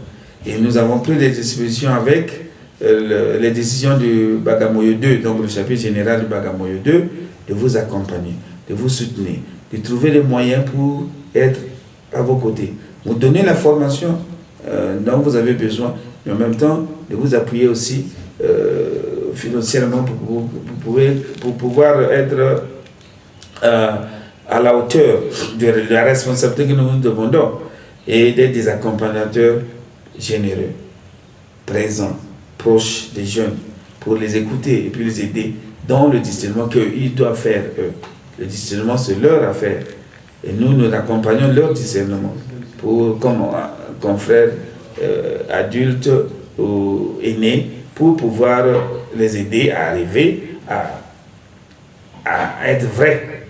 Et nous avons pris des dispositions avec les décisions du Bagamoyo 2, donc le chapitre général du Bagamoyo 2, de vous accompagner, de vous soutenir, de trouver les moyens pour être à vos côtés, vous donner la formation dont vous avez besoin, mais en même temps de vous appuyer aussi financièrement pour pouvoir être à la hauteur de la responsabilité que nous nous demandons et d'être des accompagnateurs généreux, présents, proches des jeunes, pour les écouter et puis les aider dans le discernement qu'ils doivent faire eux. Le discernement, c'est leur affaire. Et nous accompagnons leur discernement comme confrères adultes ou aînés pour pouvoir les aider à arriver à être vrais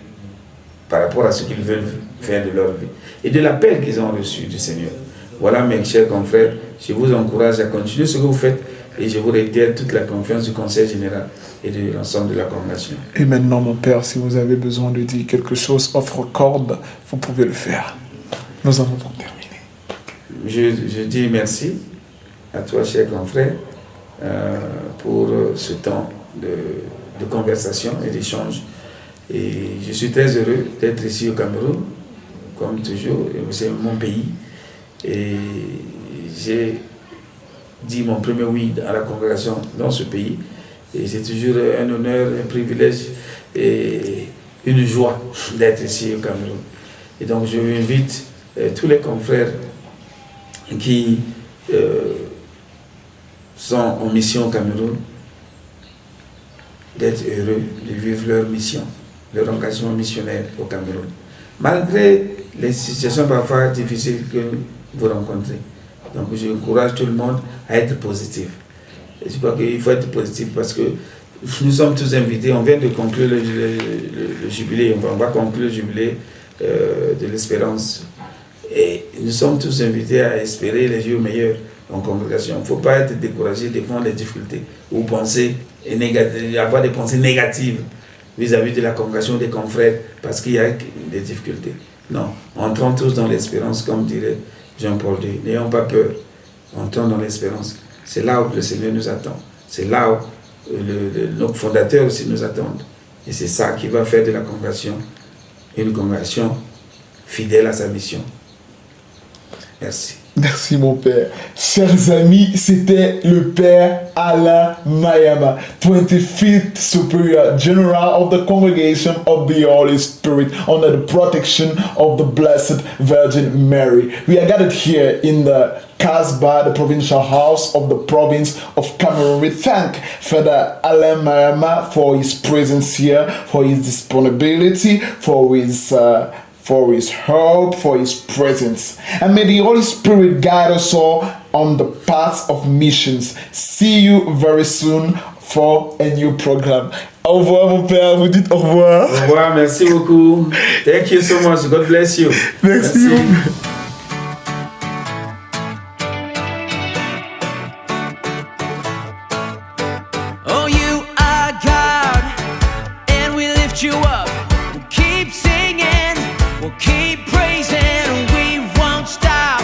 par rapport à ce qu'ils veulent faire de leur vie et de l'appel qu'ils ont reçu du Seigneur. Voilà, mes chers confrères, je vous encourage à continuer ce que vous faites et je vous réitère toute la confiance du Conseil général et de l'ensemble de la congrégation. Et maintenant, mon Père, si vous avez besoin de dire quelque chose offre corde, vous pouvez le faire. Nous allons terminer. Je dis merci à toi, cher confrère, pour ce temps de conversation et d'échange. Et je suis très heureux d'être ici au Cameroun, comme toujours, c'est mon pays. Et j'ai dit mon premier oui à la congrégation dans ce pays. Et c'est toujours un honneur, un privilège et une joie d'être ici au Cameroun. Et donc je vous invite tous les confrères qui sont en mission au Cameroun d'être heureux de vivre leur mission, leur engagement missionnaire au Cameroun. Malgré les situations parfois difficiles que vous rencontrez. Donc je encourage tout le monde à être positif. Et je crois qu'il faut être positif parce que nous sommes tous invités, on vient de conclure le jubilé, on va conclure le jubilé de l'espérance. Et nous sommes tous invités à espérer les jours meilleurs en congrégation. Il ne faut pas être découragé devant les difficultés ou penser avoir des pensées négatives vis-à-vis de la congrégation des confrères parce qu'il y a des difficultés. Non, entrons tous dans l'espérance, comme dirait Jean-Paul II. N'ayons pas peur, entrons dans l'espérance. C'est là où le Seigneur nous attend. C'est là où nos fondateurs aussi nous attendent. Et c'est ça qui va faire de la congrégation une congrégation fidèle à sa mission. Merci. Merci mon père. Chers amis, c'était le père Alain Mayama, 25th Superior General of the Congregation of the Holy Spirit under the protection of the Blessed Virgin Mary. We are gathered here in the Casbah, the provincial house of the province of Cameroon. We thank Father Alain Mayama for his presence here, for his disponibility, for his help, for his presence. And may the Holy Spirit guide us all on the path of missions. See you very soon for a new program. Au revoir mon père, vous dites au revoir. Au revoir, merci beaucoup. Thank you so much. God bless you. Merci. Oh, you are God, and we lift you up. We'll keep singing, we'll keep praising, we won't stop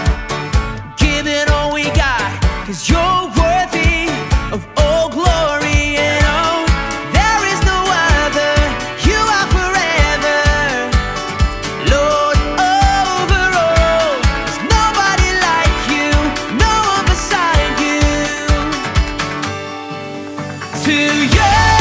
giving all we got, 'cause you're worthy of all glory and all. There is no other, you are forever, Lord over all. There's nobody like you, no one beside you. To you